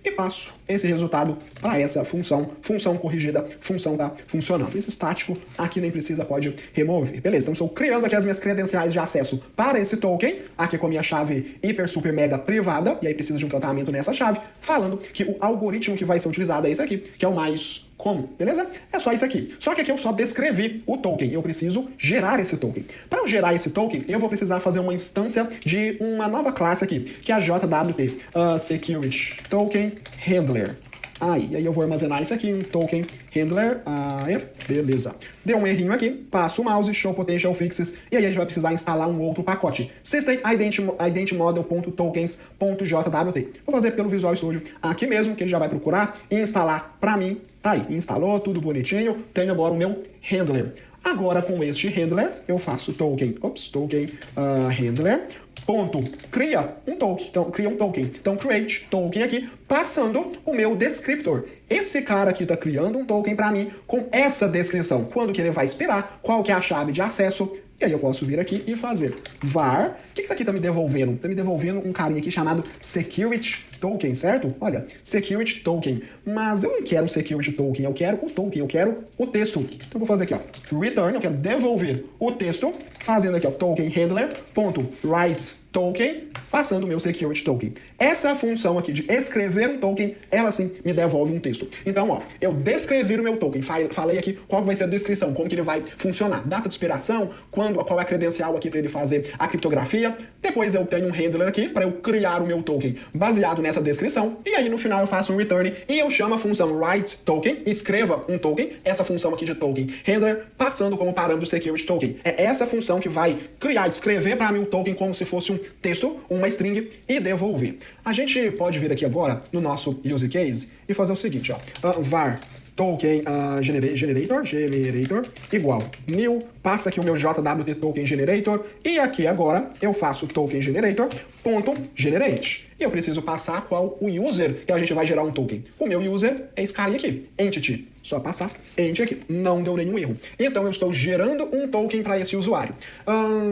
e passo esse resultado para essa função corrigida, função tá funcionando. Esse estático aqui nem precisa, pode remover. Beleza, então estou criando aqui as minhas credenciais de acesso para esse token, aqui com a minha chave hiper, super, mega privada, e aí precisa de um tratamento nessa chave, falando que o algoritmo que vai ser utilizado é esse aqui, que é o mais comum, beleza? É só isso aqui. Só que aqui eu só descrevi o token, eu preciso gerar esse token. Para eu gerar esse token, eu vou precisar fazer uma instância de uma nova classe aqui, que é a JWT, Security Token Handler. Aí eu vou armazenar isso aqui, um token handler, beleza. Deu um errinho aqui, passo o mouse, show potential fixes, e aí a gente vai precisar instalar um outro pacote. System identimodel.tokens.jwt. Vou fazer pelo Visual Studio aqui mesmo, que ele já vai procurar e instalar pra mim. Tá aí, instalou, tudo bonitinho, tenho agora o meu handler. Agora com este handler, eu faço token handler, ponto, cria um token. Então, create token aqui, passando o meu descriptor. Esse cara aqui tá criando um token para mim com essa descrição. Quando que ele vai expirar, qual que é a chave de acesso. E aí eu posso vir aqui e fazer var. O que isso aqui tá me devolvendo? Tá me devolvendo um carinha aqui chamado security token, certo? Olha, security token. Mas eu não quero um security token, eu quero o token, eu quero o texto. Então eu vou fazer aqui, ó, return, eu quero devolver o texto, fazendo aqui, ó, token handler, ponto, write token, passando o meu security token. Essa função aqui de escrever um token, ela sim me devolve um texto. Então, ó, eu descrevi o meu token, falei aqui qual vai ser a descrição, como que ele vai funcionar, data de expiração, qual é a credencial aqui para ele fazer a criptografia. Depois eu tenho um handler aqui para eu criar o meu token baseado nessa descrição, e aí no final eu faço um return e eu chamo a função write token, escreva um token, essa função aqui de token handler, passando como parâmetro security token. É essa função que vai escrever para mim o token como se fosse um texto, uma string, e devolver. A gente pode vir aqui agora no nosso use case e fazer o seguinte, ó, var token generator igual new, passa aqui o meu JWT token generator, e aqui agora eu faço token generator ponto generate. E eu preciso passar qual o user que a gente vai gerar um token. O meu user é esse carinha aqui, entity. Só passar ent aqui. Não deu nenhum erro. Então eu estou gerando um token para esse usuário.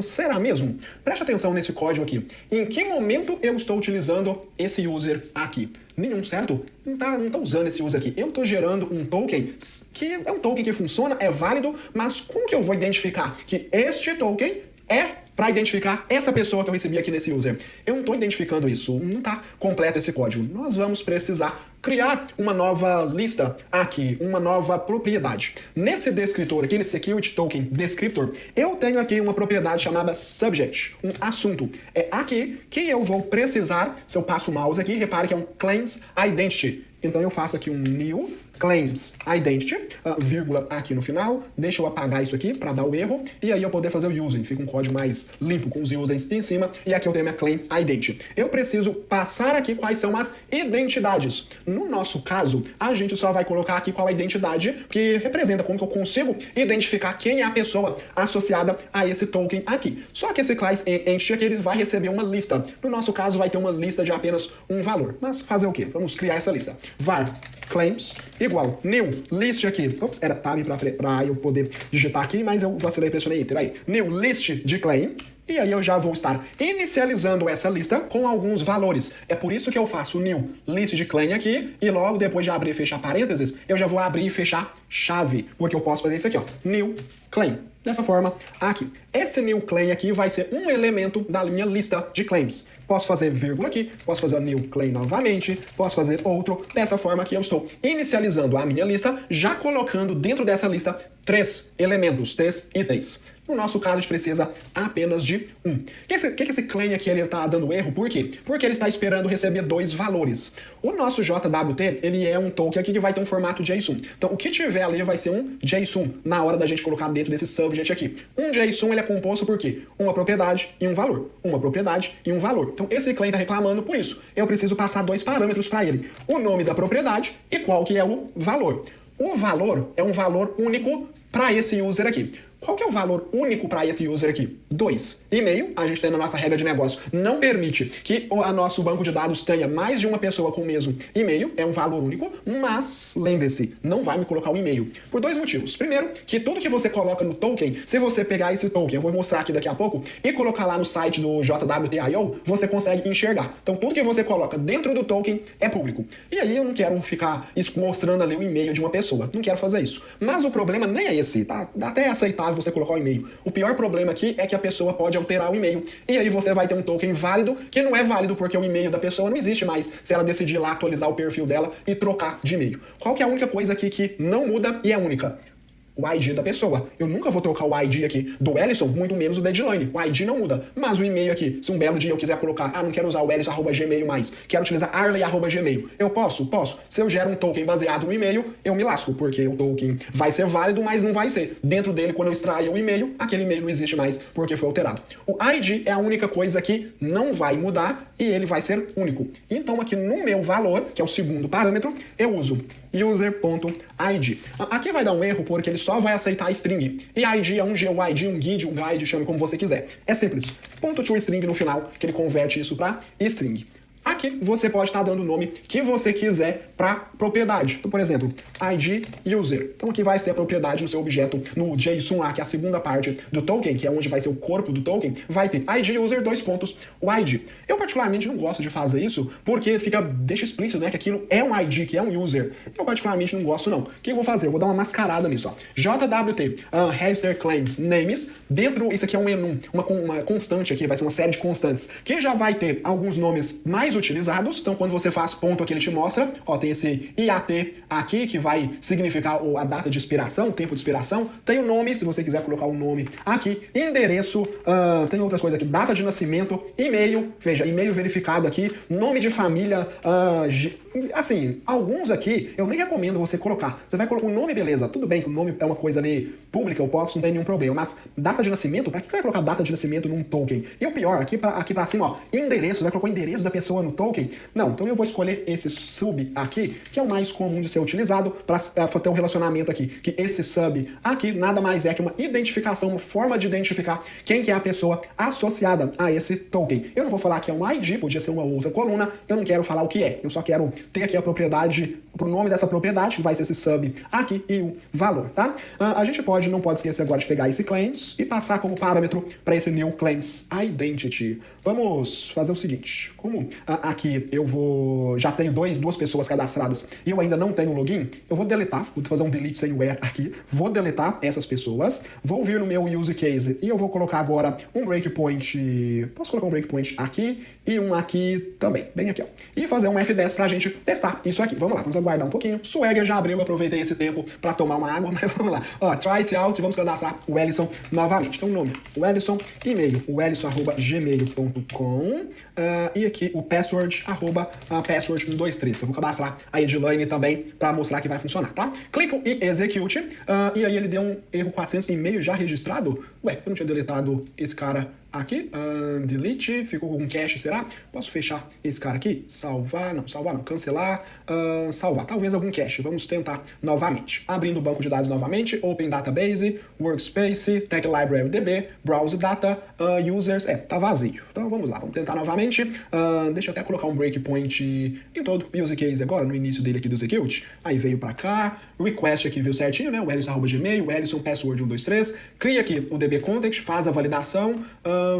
Será mesmo? Preste atenção nesse código aqui. Em que momento eu estou utilizando esse user aqui? Nenhum, certo? Não tá usando esse user aqui. Eu estou gerando um token que é um token que funciona, é válido, mas como que eu vou identificar que este token é para identificar essa pessoa que eu recebi aqui nesse user? Eu não estou identificando isso, não está completo esse código. Nós vamos precisar criar uma nova lista aqui, uma nova propriedade. Nesse descritor aqui, nesse security token descriptor, eu tenho aqui uma propriedade chamada subject, um assunto. É aqui que eu vou precisar, se eu passo o mouse aqui, repare que é um claims identity. Então eu faço aqui um new claims identity, vírgula aqui no final, deixa eu apagar isso aqui para dar o erro, e aí eu poder fazer o using, fica um código mais limpo com os users em cima, e aqui eu tenho minha claim identity. Eu preciso passar aqui quais são as identidades. No nosso caso, a gente só vai colocar aqui qual a identidade que representa, como que eu consigo identificar quem é a pessoa associada a esse token aqui. Só que esse class entity aqui, ele vai receber uma lista. No nosso caso, vai ter uma lista de apenas um valor. Mas fazer o quê? Vamos criar essa lista. Var claims igual new list aqui. Ops, era tab para eu poder digitar aqui, mas eu vacilei e pressionei enter. Aí, new list de claim. E aí eu já vou estar inicializando essa lista com alguns valores. É por isso que eu faço new list de claim aqui, e logo depois de abrir e fechar parênteses, eu já vou abrir e fechar chave, porque eu posso fazer isso aqui, ó, new claim. Dessa forma, aqui. Esse new claim aqui vai ser um elemento da minha lista de claims. Posso fazer vírgula aqui, posso fazer o new claim novamente, posso fazer outro. Dessa forma aqui eu estou inicializando a minha lista, já colocando dentro dessa lista 3 elementos, 3 itens. No nosso caso, a gente precisa apenas de 1. O que esse claim aqui ele está dando erro? Por quê? Porque ele está esperando receber 2 valores. O nosso JWT, ele é um token aqui que vai ter um formato JSON. Então, o que tiver ali vai ser um JSON na hora da gente colocar dentro desse subject aqui. Um JSON, ele é composto por quê? Uma propriedade e um valor. Uma propriedade e um valor. Então, esse claim está reclamando por isso. Eu preciso passar 2 parâmetros para ele. O nome da propriedade e qual que é o valor. O valor é um valor único para esse user aqui. Qual que é o valor único para esse user aqui? 2. E-mail, a gente tem na nossa regra de negócio, não permite que o nosso banco de dados tenha mais de uma pessoa com o mesmo e-mail, é um valor único, mas lembre-se, não vai me colocar o e-mail. Por 2 motivos. Primeiro, que tudo que você coloca no token, se você pegar esse token, eu vou mostrar aqui daqui a pouco, e colocar lá no site do JWT.io, você consegue enxergar. Então tudo que você coloca dentro do token é público. E aí eu não quero ficar mostrando ali o e-mail de uma pessoa, não quero fazer isso. Mas o problema nem é esse, tá? Dá até aceitável você colocar o e-mail. O pior problema aqui é que a pessoa pode alterar o e-mail. E aí você vai ter um token válido que não é válido porque o e-mail da pessoa não existe mais se ela decidir lá atualizar o perfil dela e trocar de e-mail. Qual que é a única coisa aqui que não muda e é única? O ID da pessoa. Eu nunca vou trocar o ID aqui do Ellison, muito menos o da Edilane. O ID não muda. Mas o e-mail aqui, se um belo dia eu quiser colocar, não quero usar o ellison@gmail mais, quero utilizar arley@gmail. Eu posso? Posso. Se eu gero um token baseado no e-mail, eu me lasco, porque o token vai ser válido, mas não vai ser. Dentro dele, quando eu extrair o e-mail, aquele e-mail não existe mais, porque foi alterado. O ID é a única coisa que não vai mudar e ele vai ser único. Então aqui no meu valor, que é o segundo parâmetro, eu uso user.id. Aqui vai dar um erro porque ele só vai aceitar string. E ID é um GUID, um guide, um guide, chame como você quiser. É simples. Ponto .toString no final, que ele converte isso para string. Aqui você pode estar dando o nome que você quiser para propriedade. Então, por exemplo, ID user. Então aqui vai ter a propriedade no seu objeto, no JSON lá, que é a segunda parte do token, que é onde vai ser o corpo do token, vai ter ID user, o ID. Eu particularmente não gosto de fazer isso, porque deixa explícito, né, que aquilo é um ID, que é um user. Eu particularmente não gosto não. O que eu vou fazer? Eu vou dar uma mascarada nisso, ó. JWT, register claims names, dentro, isso aqui é um enum, uma constante aqui, vai ser uma série de constantes, que já vai ter alguns nomes mais utilizados. Então, quando você faz ponto aqui, ele te mostra, ó, tem esse IAT aqui, que vai significar a data de expiração, o tempo de expiração. Tem o nome, se você quiser colocar o nome aqui. Endereço, tem outras coisas aqui, data de nascimento, e-mail, veja, e-mail verificado aqui, nome de família, assim, alguns aqui eu nem recomendo você colocar. Você vai colocar o nome, beleza, tudo bem que o nome é uma coisa ali pública, eu posso, não tem nenhum problema, mas data de nascimento, pra que você vai colocar data de nascimento num token? E o pior, aqui pra cima, ó, endereço, você vai colocar o endereço da pessoa no token? Não, então eu vou escolher esse sub aqui, que é o mais comum de ser utilizado para ter um relacionamento aqui, que esse sub aqui nada mais é que uma identificação, uma forma de identificar quem que é a pessoa associada a esse token. Eu não vou falar que é um ID, podia ser uma outra coluna, eu não quero falar o que é, eu só quero ter aqui a propriedade, pro nome dessa propriedade, que vai ser esse sub aqui, e o valor, tá? A gente não pode esquecer agora de pegar esse claims e passar como parâmetro para esse new claims identity. Vamos fazer o seguinte, como aqui já tenho duas pessoas cadastradas e eu ainda não tenho login, eu vou deletar, vou fazer um delete sem where aqui, vou deletar essas pessoas, vou vir no meu use case e eu vou colocar agora um breakpoint, posso colocar um breakpoint aqui e um aqui também, bem aqui, ó. E fazer um F10 pra gente testar isso aqui. Vamos lá, vamos aguardar um pouquinho. Swagger já abriu, eu aproveitei esse tempo pra tomar uma água, mas vamos lá. Ó, try it out e vamos cadastrar o Ellison novamente. Então o nome, o Ellison, e-mail, o ellison@gmail.com e aqui o password, password 123. Eu vou cadastrar a Edilane também pra mostrar que vai funcionar, tá? Clico em execute e aí ele deu um erro 400 e-mail já registrado. Ué, eu não tinha deletado esse cara aqui, delete, ficou com cache, será? Posso fechar esse cara aqui? Salvar não, cancelar, salvar, talvez algum cache, vamos tentar novamente. Abrindo o banco de dados novamente, Open Database, Workspace, Tech Library DB, Browse Data, Users, tá vazio. Então vamos lá, vamos tentar novamente, deixa eu até colocar um breakpoint em todo o use case agora, no início dele aqui do execute, aí veio pra cá, request aqui viu certinho, né, o Ellison@gmail, o Ellison password 123, cria aqui o DB context, faz a validação,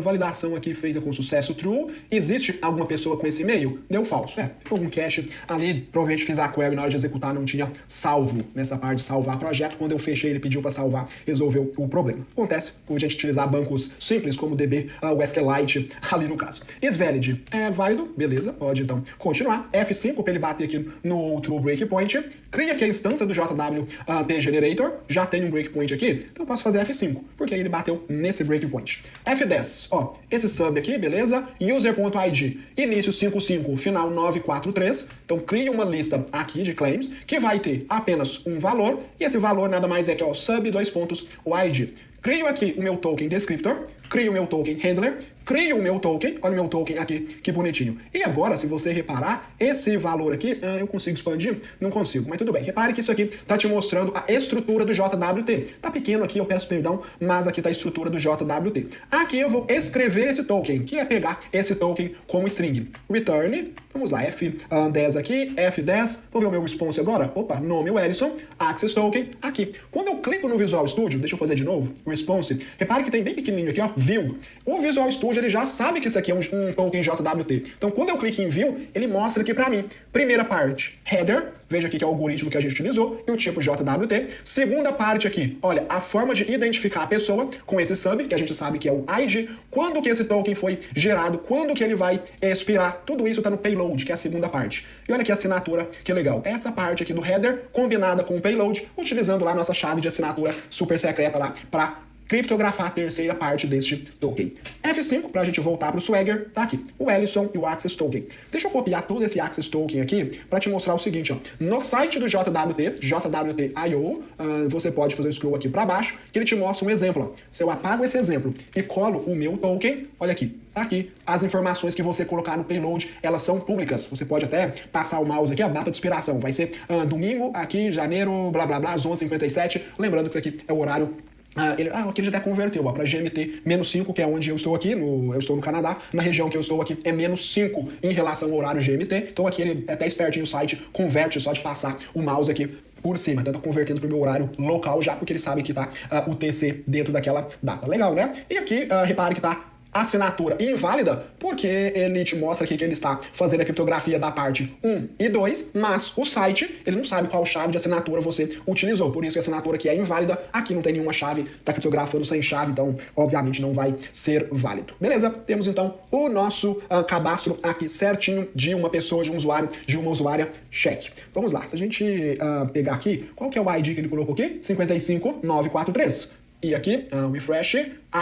Validação aqui feita com sucesso true. Existe alguma pessoa com esse e-mail? Deu falso. Ficou algum cache ali. Provavelmente fiz a query na hora de executar, não tinha salvo nessa parte de salvar projeto. Quando eu fechei, ele pediu para salvar, resolveu o problema. Acontece por a gente utilizar bancos simples como DB, o SQLite ali no caso. Isvalid é válido, beleza, pode então continuar. F5 para ele bater aqui no outro breakpoint. Cria aqui a instância do JWT Generator. Já tem um breakpoint aqui, então eu posso fazer F5, porque aí ele bateu nesse breakpoint. F10, ó, esse sub aqui, beleza? User.id, início 55, final 943. Então cria uma lista aqui de claims que vai ter apenas um valor, e esse valor nada mais é que, ó, sub, o ID. Crio aqui o meu token descriptor, crio o meu token handler, crio o meu token, olha o meu token aqui, que bonitinho. E agora, se você reparar, esse valor aqui, eu consigo expandir? Não consigo, mas tudo bem. Repare que isso aqui tá te mostrando a estrutura do JWT. Tá pequeno aqui, eu peço perdão, mas aqui tá a estrutura do JWT. Aqui eu vou escrever esse token, que é pegar esse token como string. Return, vamos lá, F10 aqui, F10, vou ver o meu response agora. Opa, nome Wellison, access token, aqui. Quando eu clico no Visual Studio, deixa eu fazer de novo, response, repare que tem bem pequenininho aqui, ó, view. O Visual Studio, ele já sabe que isso aqui é um token JWT. Então, quando eu clico em view, ele mostra aqui pra mim. Primeira parte, header, veja aqui que é o algoritmo que a gente utilizou, e o tipo JWT. Segunda parte aqui, olha, a forma de identificar a pessoa com esse sub, que a gente sabe que é o ID, quando que esse token foi gerado, quando que ele vai expirar, tudo isso tá no payload, que é a segunda parte. E olha aqui a assinatura, que legal. Essa parte aqui do header, combinada com o payload, utilizando lá nossa chave de assinatura super secreta lá pra criptografar a terceira parte deste token. F5, para a gente voltar para o Swagger, tá aqui, o Ellison e o Access Token. Deixa eu copiar todo esse Access Token aqui para te mostrar o seguinte, ó. No site do JWT.io, você pode fazer um scroll aqui para baixo, que ele te mostra um exemplo. Ó. Se eu apago esse exemplo e colo o meu token, olha aqui, tá aqui, as informações que você colocar no payload, elas são públicas. Você pode até passar o mouse aqui, a data de expiração. Vai ser domingo, aqui, janeiro, blá blá blá, às 11h57. Lembrando que isso aqui é o horário. Aqui ele já até converteu para GMT-5, que é onde eu estou aqui, eu estou no Canadá, na região que eu estou aqui é -5 em relação ao horário GMT, então aqui ele é até espertinho o site, converte só de passar o mouse aqui por cima, então tá convertendo pro meu horário local já, porque ele sabe que tá o TC dentro daquela data. Legal, né? E aqui, repare que tá assinatura inválida, porque ele te mostra aqui que ele está fazendo a criptografia da parte 1 e 2, mas o site, ele não sabe qual chave de assinatura você utilizou, por isso que a assinatura aqui é inválida, aqui não tem nenhuma chave, tá criptografando sem chave, então obviamente não vai ser válido. Beleza? Temos então o nosso cadastro aqui certinho de uma pessoa, de um usuário, de uma usuária, check. Vamos lá, se a gente pegar aqui, qual que é o ID que ele colocou aqui? 55943. E aqui, refresh,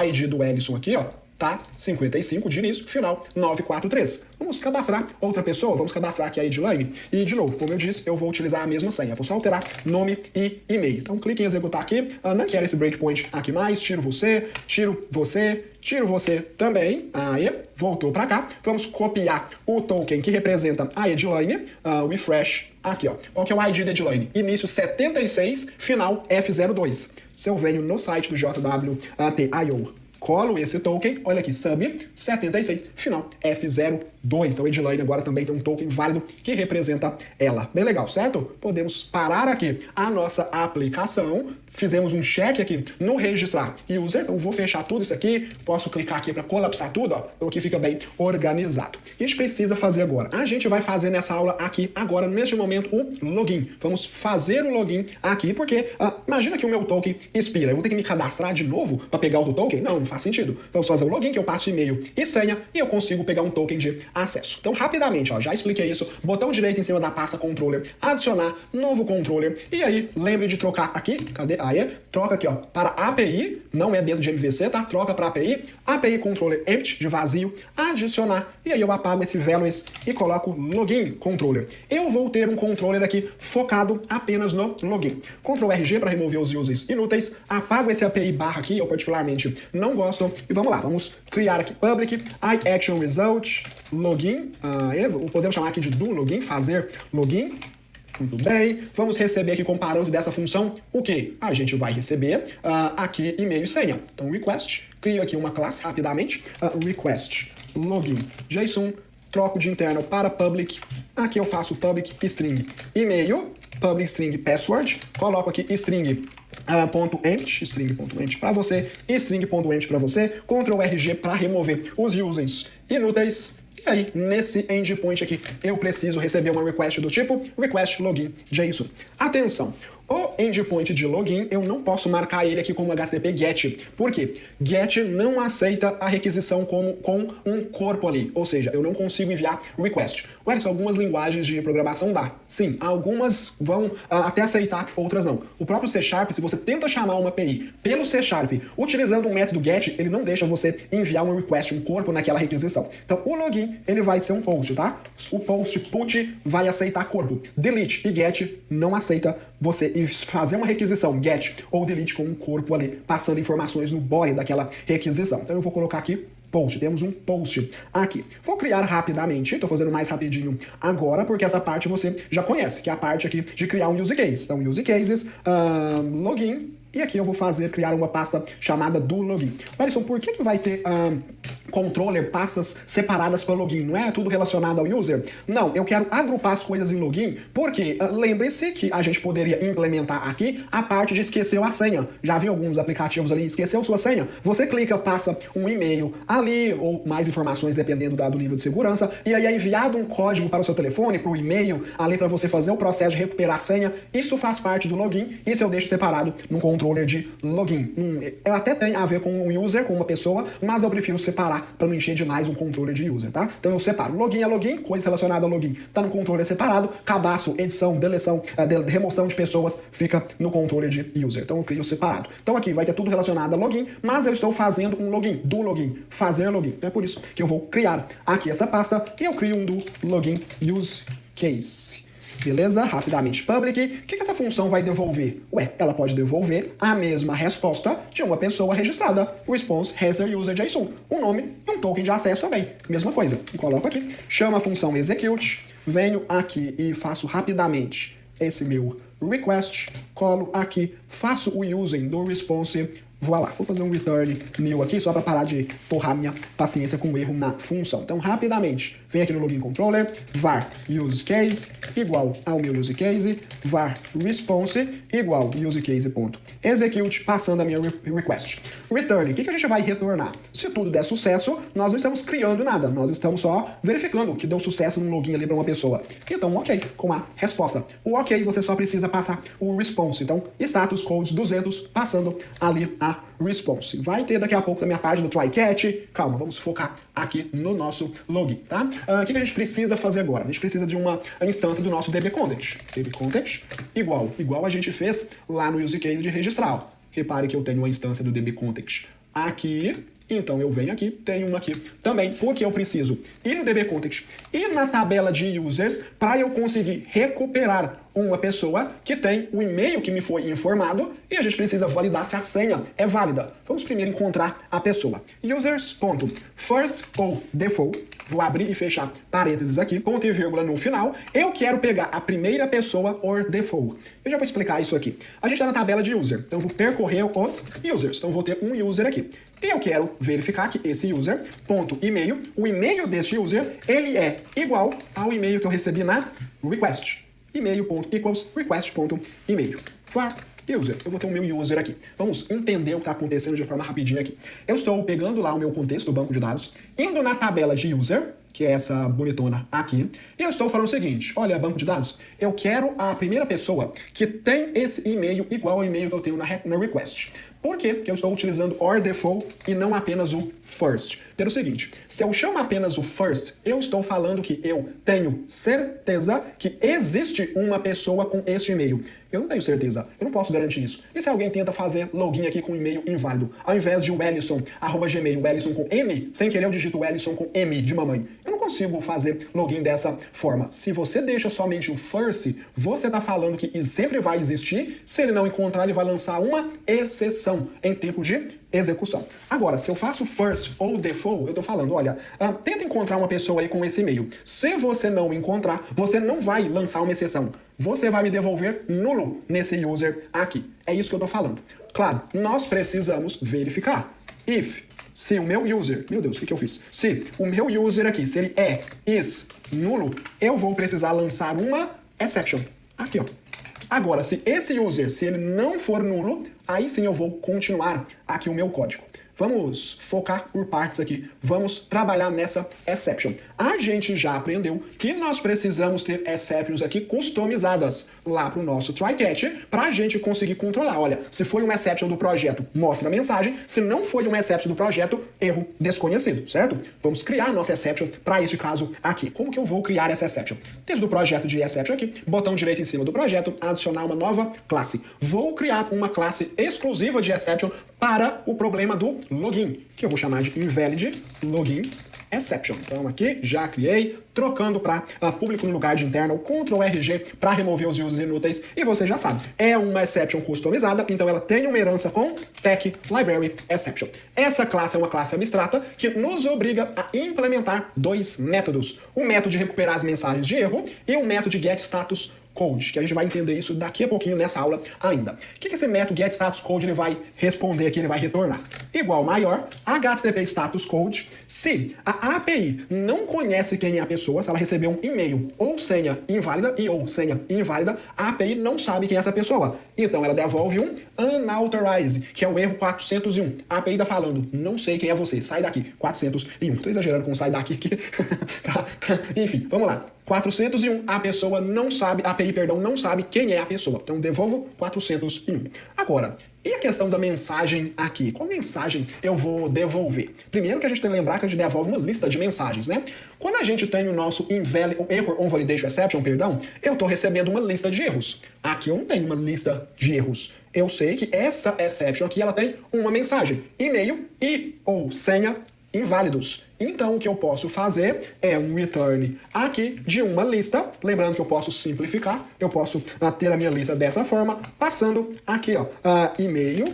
ID do Ellison aqui, ó, tá? 55 de início, final 943. Vamos cadastrar outra pessoa, vamos cadastrar aqui a Edilane. E, de novo, como eu disse, eu vou utilizar a mesma senha. Vou só alterar nome e e-mail. Então, clique em executar aqui. Não quero esse breakpoint aqui mais. Tiro você, tiro você, tiro você também. Aí, voltou para cá. Vamos copiar o token que representa a Edilane. Refresh aqui, ó. Qual que é o ID da Edilane? Início 76, final F02. Se eu venho no site do JWT.io, colo esse token, olha aqui, sub 76, final F02. Então, Edilane agora também tem um token válido que representa ela. Bem legal, certo? Podemos parar aqui a nossa aplicação. Fizemos um check aqui no registrar user. Então, vou fechar tudo isso aqui. Posso clicar aqui para colapsar tudo, ó. Então, aqui fica bem organizado. O que a gente precisa fazer agora? A gente vai fazer nessa aula aqui, agora, neste momento, o login. Vamos fazer o login aqui, porque imagina que o meu token expira. Eu vou ter que me cadastrar de novo para pegar outro token? Não faz sentido. Vamos fazer o login, que eu passo e-mail e senha, e eu consigo pegar um token de acesso. Então, rapidamente, ó, já expliquei isso. Botão direito em cima da pasta controller, adicionar novo controller. E aí, lembre de trocar aqui, cadê? Aí, troca aqui, ó, para API, não é dentro de MVC, tá? Troca para API, API controller empty, de vazio, adicionar. E aí eu apago esse values e coloco login controller. Eu vou ter um controller aqui focado apenas no login. Ctrl RG para remover os users inúteis. Apago esse API barra aqui, eu particularmente não gosto. E vamos lá, vamos criar aqui public, action result, login, podemos chamar aqui de do login, fazer login. Muito bem, vamos receber aqui, comparando dessa função, o que? A gente vai receber aqui e-mail e senha. Então, request, crio aqui uma classe rapidamente, request login JSON, troco de internal para public, aqui eu faço public string e-mail, public string password, coloco aqui string .empty, string.empty para você, string.empty para você, Ctrl+RG para remover os users inúteis. E aí, nesse endpoint aqui, eu preciso receber uma request do tipo request login JSON. Atenção! O endpoint de login, eu não posso marcar ele aqui como HTTP GET. Por quê? GET não aceita a requisição com um corpo ali. Ou seja, eu não consigo enviar request. Ué, algumas linguagens de programação dá. Sim, algumas vão até aceitar, outras não. O próprio C#, se você tenta chamar uma API pelo C#, utilizando um método GET, ele não deixa você enviar um request, um corpo naquela requisição. Então, o login, ele vai ser um post, tá? O post put vai aceitar corpo. Delete e GET não aceita você fazer uma requisição GET ou delete com um corpo ali, passando informações no body daquela requisição. Então eu vou colocar aqui post, temos um post aqui. Vou criar rapidamente, estou fazendo mais rapidinho agora, porque essa parte você já conhece, que é a parte aqui de criar um use case. Então, use cases, login, e aqui eu vou criar uma pasta chamada do login. Alisson, por que vai ter controller, pastas separadas para login? Não é tudo relacionado ao user? Não, eu quero agrupar as coisas em login, porque lembre-se que a gente poderia implementar aqui a parte de esqueceu a senha. Já vi alguns aplicativos ali, esqueceu sua senha? Você clica, passa um e-mail ali, ou mais informações dependendo do nível de segurança, e aí é enviado um código para o seu telefone, para o e-mail, ali para você fazer o processo de recuperar a senha. Isso faz parte do login, isso eu deixo separado num controller de login. Até tem a ver com um user, com uma pessoa, mas eu prefiro separar para não encher demais um controller de user, tá? Então eu separo. Login é login, coisa relacionada ao login tá no controller separado, cadastro, edição, deleção, remoção de pessoas fica no controller de user. Então eu crio separado. Então aqui vai ter tudo relacionado a login, mas eu estou fazendo um login, do login, fazer login. Então é por isso que eu vou criar aqui essa pasta e eu crio um do login use case. Beleza? Rapidamente public. O que essa função vai devolver? Ué, ela pode devolver a mesma resposta de uma pessoa registrada. Response Raster User JSON. Um nome e um token de acesso também. Mesma coisa. Coloco aqui, chamo a função execute, venho aqui e faço rapidamente esse meu request, colo aqui, faço o using do response. Voilà, vou fazer um return new aqui só para parar de torrar minha paciência com o erro na função. Então, rapidamente, vem aqui no login controller, var use case igual ao meu use case, var response igual use case.execute, passando a minha request. Return, o que a gente vai retornar? Se tudo der sucesso, nós não estamos criando nada, nós estamos só verificando que deu sucesso no login ali para uma pessoa. Então, ok, com a resposta. O ok, você só precisa passar o response. Então, status codes 200, passando ali a response. Vai ter daqui a pouco da minha página do try-catch. Calma, vamos focar aqui no nosso login, tá? O que a gente precisa fazer agora? A gente precisa de uma instância do nosso dbcontext. dbcontext igual a gente fez lá no use case de registrar. Repare que eu tenho uma instância do dbcontext aqui. Então eu venho aqui, tenho uma aqui também, porque eu preciso ir no dbcontext e na tabela de users para eu conseguir recuperar uma pessoa que tem o e-mail que me foi informado e a gente precisa validar se a senha é válida. Vamos primeiro encontrar a pessoa. Users.first ou default, vou abrir e fechar parênteses aqui, ponto e vírgula no final. Eu quero pegar a primeira pessoa or default. Eu já vou explicar isso aqui. A gente está na tabela de user, então eu vou percorrer os users. Então eu vou ter um user aqui. E eu quero verificar que esse user, ponto e-mail, o e-mail deste user, ele é igual ao e-mail que eu recebi na request. E-mail.equals request.email. var user. Eu vou ter o meu user aqui. Vamos entender o que está acontecendo de forma rapidinha aqui. Eu estou pegando lá o meu contexto do banco de dados, indo na tabela de user, que é essa bonitona aqui, e eu estou falando o seguinte, olha, banco de dados, eu quero a primeira pessoa que tem esse e-mail igual ao e-mail que eu tenho na request. Por quê? Porque eu estou utilizando or default e não apenas o first. Pelo seguinte, se eu chamo apenas o first, eu estou falando que eu tenho certeza que existe uma pessoa com este e-mail. Eu não tenho certeza, eu não posso garantir isso. E se alguém tenta fazer login aqui com um e-mail inválido, ao invés de Wellison@gmail, Wellison com M, sem querer eu digito Wellison com M de mamãe. Eu não consigo fazer login dessa forma. Se você deixa somente o first, você está falando que sempre vai existir. Se ele não encontrar, ele vai lançar uma exceção em tempo de execução. Agora, se eu faço first ou default, eu tô falando, olha, tenta encontrar uma pessoa aí com esse e-mail. Se você não encontrar, você não vai lançar uma exceção. Você vai me devolver nulo nesse user aqui. É isso que eu tô falando. Claro, nós precisamos verificar. If, se o meu user, meu Deus, o que eu fiz? Se o meu user aqui, se ele is nulo, eu vou precisar lançar uma exception. Aqui, ó. Agora, se esse user, se ele não for nulo, aí sim eu vou continuar aqui o meu código. Vamos focar por partes aqui. Vamos trabalhar nessa exception. A gente já aprendeu que nós precisamos ter exceptions aqui customizadas lá para o nosso try-catch para a gente conseguir controlar. Olha, se foi uma exception do projeto, mostra a mensagem. Se não foi uma exception do projeto, erro desconhecido, certo? Vamos criar nossa exception para este caso aqui. Como que eu vou criar essa exception? Dentro do projeto de exception aqui, botão direito em cima do projeto, adicionar uma nova classe. Vou criar uma classe exclusiva de exception para o problema do login, que eu vou chamar de invalid login exception. Então aqui já criei, trocando para público no lugar de internal, Ctrl RG para remover os usos inúteis, e você já sabe, é uma exception customizada, então ela tem uma herança com tech library exception. Essa classe é uma classe abstrata que nos obriga a implementar dois métodos, o método de recuperar as mensagens de erro e o método de getStatus Code, que a gente vai entender isso daqui a pouquinho nessa aula ainda. O que esse método getStatusCode ele vai responder aqui, ele vai retornar? Igual maior, HTTP status code, se a API não conhece quem é a pessoa, se ela recebeu um e-mail ou senha inválida ou senha inválida, a API não sabe quem é essa pessoa. Então ela devolve um unauthorized, que é o erro 401. A API está falando, não sei quem é você, sai daqui, 401. Tô exagerando com sai daqui aqui. Enfim, vamos lá. 401, a pessoa não sabe, a API, perdão, não sabe quem é a pessoa. Então devolvo 401. Agora, e a questão da mensagem aqui? Qual mensagem eu vou devolver? Primeiro que a gente tem que lembrar que a gente devolve uma lista de mensagens, né? Quando a gente tem o nosso error on validation exception, perdão, eu estou recebendo uma lista de erros. Aqui eu não tenho uma lista de erros. Eu sei que essa exception aqui, ela tem uma mensagem, e-mail e ou senha inválidos. Então, o que eu posso fazer é um return aqui de uma lista. Lembrando que eu posso simplificar. Eu posso ter a minha lista dessa forma, passando aqui, ó, e-mail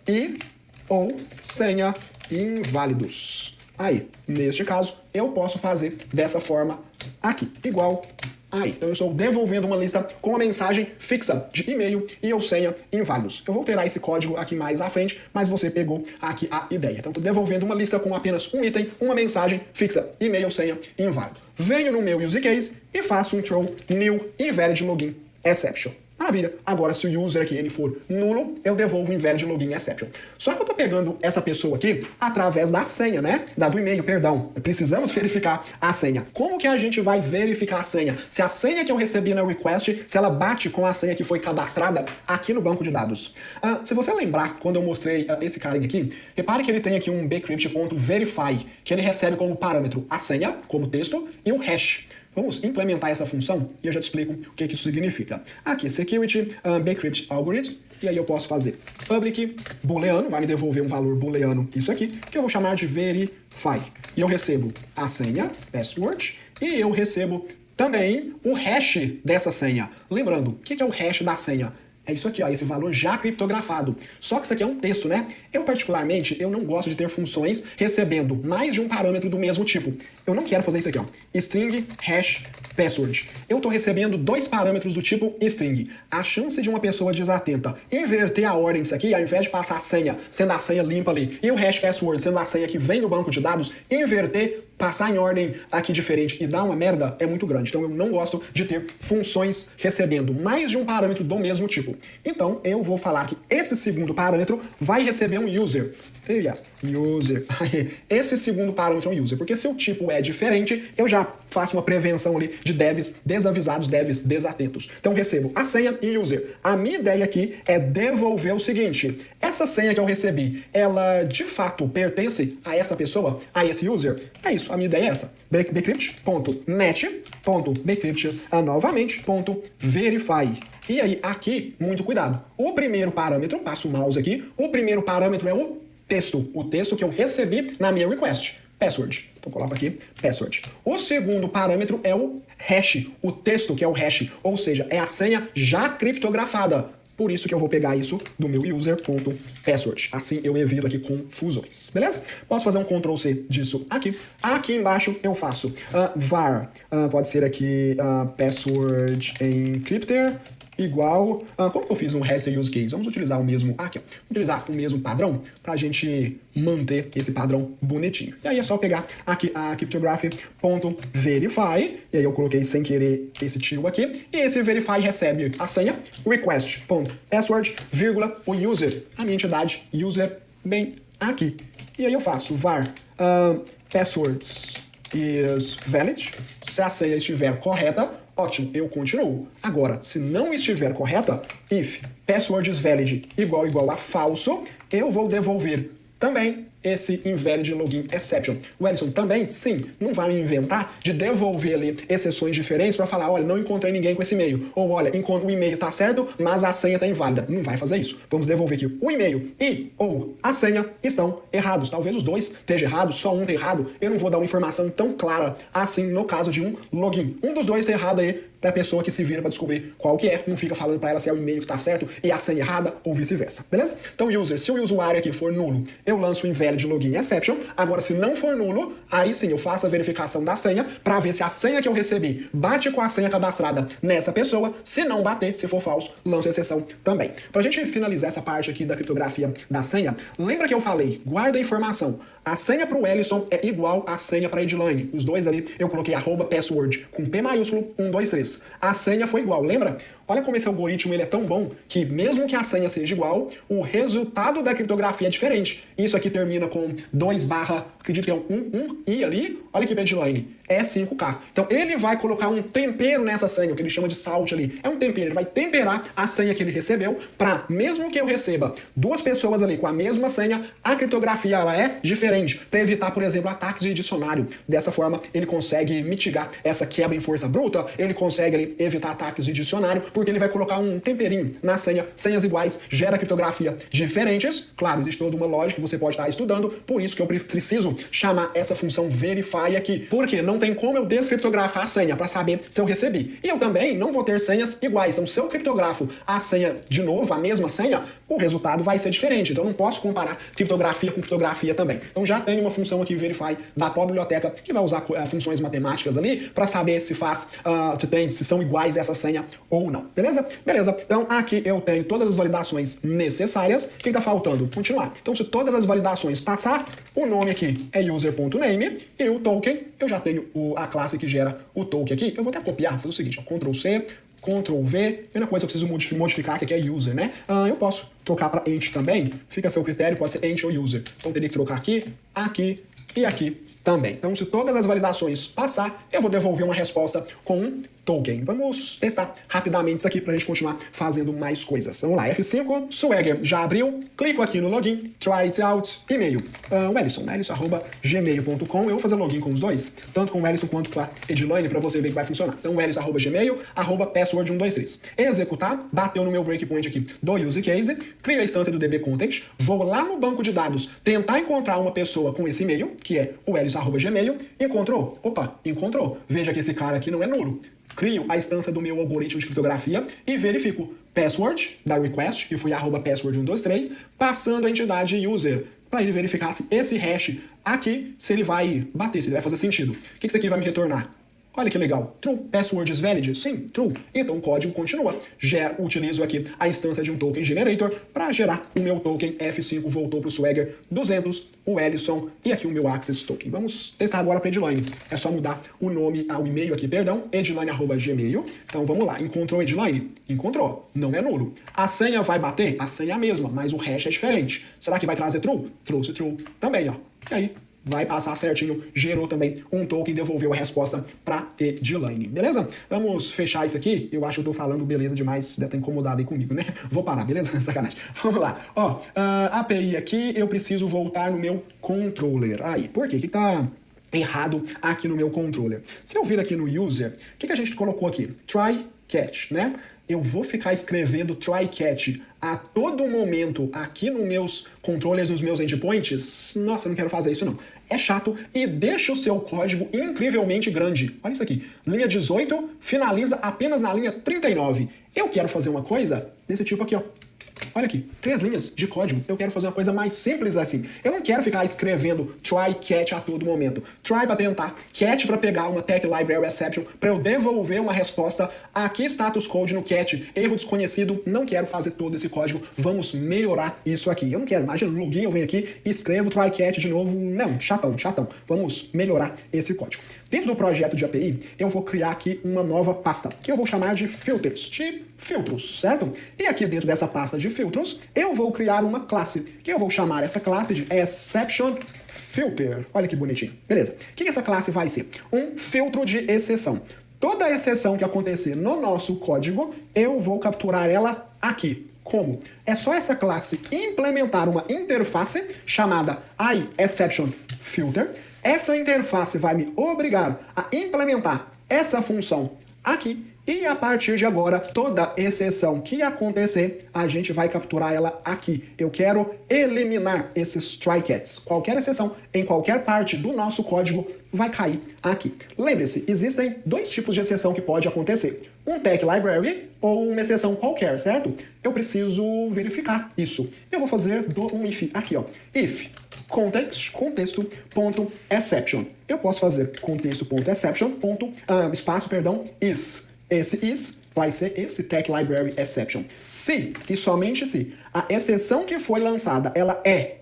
e ou senha inválidos. Aí, neste caso, eu posso fazer dessa forma aqui, igual aí. Então eu estou devolvendo uma lista com uma mensagem fixa de e-mail e ou senha inválidos. Eu vou alterar esse código aqui mais à frente, mas você pegou aqui a ideia. Então estou devolvendo uma lista com apenas um item, uma mensagem fixa, e-mail, senha inválido. Venho no meu use case e faço um throw new invalid login exception. Maravilha. Agora, se o user aqui ele for nulo, eu devolvo o invalid login exception. Só que eu tô pegando essa pessoa aqui através da senha, né? Do e-mail, perdão. Precisamos verificar a senha. Como que a gente vai verificar a senha? Se a senha que eu recebi na request, se ela bate com a senha que foi cadastrada aqui no banco de dados. Se você lembrar, quando eu mostrei esse carinha aqui, repare que ele tem aqui um bcrypt.verify, que ele recebe como parâmetro a senha, como texto, e o hash. Vamos implementar essa função e eu já te explico o que isso significa. Aqui, security, bcrypt algorithm, e aí eu posso fazer public booleano, vai me devolver um valor booleano, isso aqui, que eu vou chamar de verify. E eu recebo a senha, password, e eu recebo também o hash dessa senha. Lembrando, o que é o hash da senha? É isso aqui, ó, esse valor já criptografado. Só que isso aqui é um texto, né? Eu, particularmente, eu não gosto de ter funções recebendo mais de um parâmetro do mesmo tipo. Eu não quero fazer isso aqui, ó. String hash password. Eu estou recebendo dois parâmetros do tipo string. A chance de uma pessoa desatenta inverter a ordem disso aqui, ao invés de passar a senha, sendo a senha limpa ali, e o hash password sendo a senha que vem do banco de dados, inverter, passar em ordem aqui diferente e dar uma merda é muito grande. Então eu não gosto de ter funções recebendo mais de um parâmetro do mesmo tipo. Então eu vou falar que esse segundo parâmetro vai receber um user. User. Esse segundo parâmetro é um user, porque se o tipo é diferente, eu já faço uma prevenção ali de devs desavisados, devs desatentos. Então recebo a senha e user. A minha ideia aqui é devolver o seguinte: essa senha que eu recebi, ela de fato pertence a essa pessoa, a esse user? É isso, a minha ideia é essa. bcrypt.net.bcrypt novamente.verify. E aí, aqui, muito cuidado. O primeiro parâmetro, passo o mouse aqui, o primeiro parâmetro é o texto que eu recebi na minha request, password. Então coloco aqui, password. O segundo parâmetro é o hash, o texto que é o hash, ou seja, é a senha já criptografada. Por isso que eu vou pegar isso do meu user.password. Assim eu evito aqui confusões, beleza? Posso fazer um Ctrl+C disso aqui. Aqui embaixo eu faço var, pode ser aqui password encrypter, igual... como que eu fiz um REST use case? Vamos utilizar o mesmo... aqui, ó. Vamos utilizar o mesmo padrão pra gente manter esse padrão bonitinho. E aí é só pegar aqui a cryptography.verify, e aí eu coloquei sem querer esse tio aqui, e esse verify recebe a senha request.password, vírgula, o user, a minha entidade user, bem aqui. E aí eu faço var passwords is valid. Se a senha estiver correta, ótimo, eu continuo. Agora, se não estiver correta, if password is valid igual a falso, eu vou devolver também esse invalid login exception. O Ellison também, sim, não vai inventar de devolver ali exceções diferentes para falar, olha, não encontrei ninguém com esse e-mail. Ou, olha, o e-mail tá certo, mas a senha tá inválida. Não vai fazer isso. Vamos devolver que o e-mail e ou a senha estão errados. Talvez os dois estejam errados, só um tá errado. Eu não vou dar uma informação tão clara assim no caso de um login. Um dos dois tá errado aí, pra pessoa que se vira para descobrir qual que é, não fica falando para ela se é o e-mail que tá certo e a senha errada ou vice-versa, beleza? Então, user, se o usuário aqui for nulo, eu lanço o invalid login exception. Agora, se não for nulo, aí sim eu faço a verificação da senha para ver se a senha que eu recebi bate com a senha cadastrada nessa pessoa. Se não bater, se for falso, lanço a exceção também. Pra gente finalizar essa parte aqui da criptografia da senha, lembra que eu falei, guarda a informação. A senha para o Ellison é igual à senha para a Edilane. Os dois ali eu coloquei @password com P maiúsculo 1, 2, 3. A senha foi igual, lembra? Olha como esse algoritmo ele é tão bom que mesmo que a senha seja igual, o resultado da criptografia é diferente. Isso aqui termina com 2 acredito que é um I ali. Olha aqui para a Edilane. É 5K. Então ele vai colocar um tempero nessa senha, o que ele chama de salt ali. É um tempero, ele vai temperar a senha que ele recebeu para, mesmo que eu receba 2 pessoas ali com a mesma senha, a criptografia ela é diferente, para evitar, por exemplo, ataques de dicionário. Dessa forma, ele consegue mitigar essa quebra em força bruta, ele consegue ali, evitar ataques de dicionário, porque ele vai colocar um temperinho na senha. Senhas iguais gera criptografia diferentes. Claro, existe toda uma lógica que você pode estar estudando, por isso que eu preciso chamar essa função verify aqui, porque não tem como eu descriptografar a senha para saber se eu recebi. E eu também não vou ter senhas iguais. Então, se eu criptografo a senha de novo, a mesma senha, o resultado vai ser diferente. Então, eu não posso comparar criptografia com criptografia também. Então, já tem uma função aqui, verify, da própria biblioteca, que vai usar funções matemáticas ali para saber se se são iguais essa senha ou não. Beleza? Beleza. Então, aqui eu tenho todas as validações necessárias. O que está faltando? Continuar. Então, se todas as validações passar, o nome aqui é user.name e o token, eu já tenho a classe que gera o token aqui. Eu vou até copiar, vou fazer o seguinte, ó, Ctrl+C, Ctrl+V, a primeira coisa que eu preciso modificar aqui é user, né? Eu posso trocar para int também, fica a seu critério, pode ser int ou user. Então, teria que trocar aqui, aqui e aqui também. Então, se todas as validações passar, eu vou devolver uma resposta com um token. Vamos testar rapidamente isso aqui para a gente continuar fazendo mais coisas. Vamos lá, F5, Swagger já abriu, clico aqui no login, try it out, e-mail, Ellison@gmail.com. Eu vou fazer login com os dois, tanto com o Ellison quanto com a Edilane, para você ver que vai funcionar. Então, Ellison@gmail, @password123. Executar, bateu no meu breakpoint aqui do use case, crio a instância do DB Content, vou lá no banco de dados tentar encontrar uma pessoa com esse e-mail, que é o Ellison@gmail, encontrou? Opa, encontrou. Veja que esse cara aqui não é nulo. Crio a instância do meu algoritmo de criptografia e verifico password da request, que foi @password123, passando a entidade user, para ele verificar se esse hash aqui, se ele vai bater, se ele vai fazer sentido. O que isso aqui vai me retornar? Olha que legal. True. Password is valid? Sim, true. Então o código continua. Utilizo aqui a instância de um token generator para gerar o meu token. F5 voltou para o Swagger 200, o Ellison e aqui o meu Access Token. Vamos testar agora para Edilane. É só mudar o nome, o e-mail aqui, perdão, edilane@gmail. Então vamos lá. Encontrou Edilane? Encontrou. Não é nulo. A senha vai bater? A senha é a mesma, mas o hash é diferente. Será que vai trazer true? Trouxe true também, ó. E aí? Vai passar certinho, gerou também um token, devolveu a resposta para Edilane, beleza? Vamos fechar isso aqui. Eu acho que eu tô falando beleza demais, deve ter incomodado aí comigo, né? Vou parar, beleza? Sacanagem. Vamos lá. Ó, API aqui, eu preciso voltar no meu controller. Aí, por quê? O que tá errado aqui no meu controller? Se eu vir aqui no user, o que a gente colocou aqui? Try catch, né? Eu vou ficar escrevendo try catch a todo momento aqui nos meus controllers, nos meus endpoints? Nossa, eu não quero fazer isso não. É chato e deixa o seu código incrivelmente grande. Olha isso aqui. Linha 18 finaliza apenas na linha 39. Eu quero fazer uma coisa desse tipo aqui, ó. Olha aqui, 3 linhas de código. Eu quero fazer uma coisa mais simples assim. Eu não quero ficar escrevendo try catch a todo momento. Try para tentar, catch para pegar uma tech library exception, para eu devolver uma resposta. Aqui status code no catch, erro desconhecido. Não quero fazer todo esse código. Vamos melhorar isso aqui. Eu não quero, imagina, login, eu venho aqui, escrevo try catch de novo. Não, chatão. Vamos melhorar esse código. Dentro do projeto de API, eu vou criar aqui uma nova pasta, que eu vou chamar de filters, certo? E aqui dentro dessa pasta de filtros, eu vou criar uma classe, que eu vou chamar essa classe de exceptionFilter. Olha que bonitinho. Beleza. O que essa classe vai ser? Um filtro de exceção. Toda exceção que acontecer no nosso código, eu vou capturar ela aqui. Como? É só essa classe implementar uma interface chamada iExceptionFilter. Essa interface vai me obrigar a implementar essa função aqui. E a partir de agora, toda exceção que acontecer, a gente vai capturar ela aqui. Eu quero eliminar esses try-catches. Qualquer exceção em qualquer parte do nosso código vai cair aqui. Lembre-se, existem 2 tipos de exceção que pode acontecer. Um tech library ou uma exceção qualquer, certo? Eu preciso verificar isso. Eu vou fazer um if aqui, ó. If contexto.exception. Eu posso fazer contexto.exception, is. Esse is vai ser esse tech library exception. Se, e somente se, a exceção que foi lançada, ela é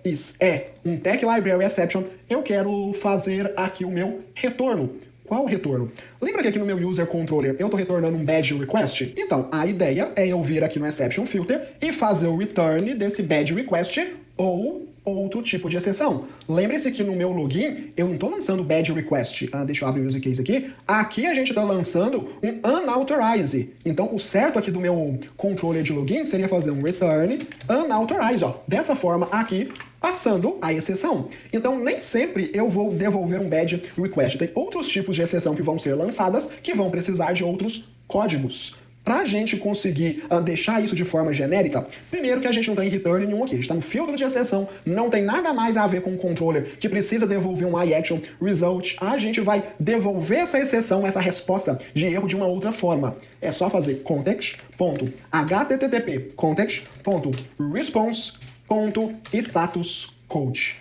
um tech library exception, eu quero fazer aqui o meu retorno. Qual retorno? Lembra que aqui no meu user controller eu estou retornando um badge request? Então, a ideia é eu vir aqui no exception filter e fazer o return desse badge request ou outro tipo de exceção. Lembre-se que no meu login, eu não estou lançando badge request. Deixa eu abrir o use case aqui. Aqui a gente está lançando um unauthorized. Então, o certo aqui do meu controller de login seria fazer um return unauthorized. Ó. Dessa forma, aqui, passando a exceção. Então, nem sempre eu vou devolver um badge request. Tem outros tipos de exceção que vão ser lançadas que vão precisar de outros códigos. Para a gente conseguir deixar isso de forma genérica, primeiro que a gente não tem return nenhum aqui, a gente está no filtro de exceção, não tem nada mais a ver com o controller que precisa devolver um iAction result, a gente vai devolver essa exceção, essa resposta de erro de uma outra forma. É só fazer context.http context.response.statuscode.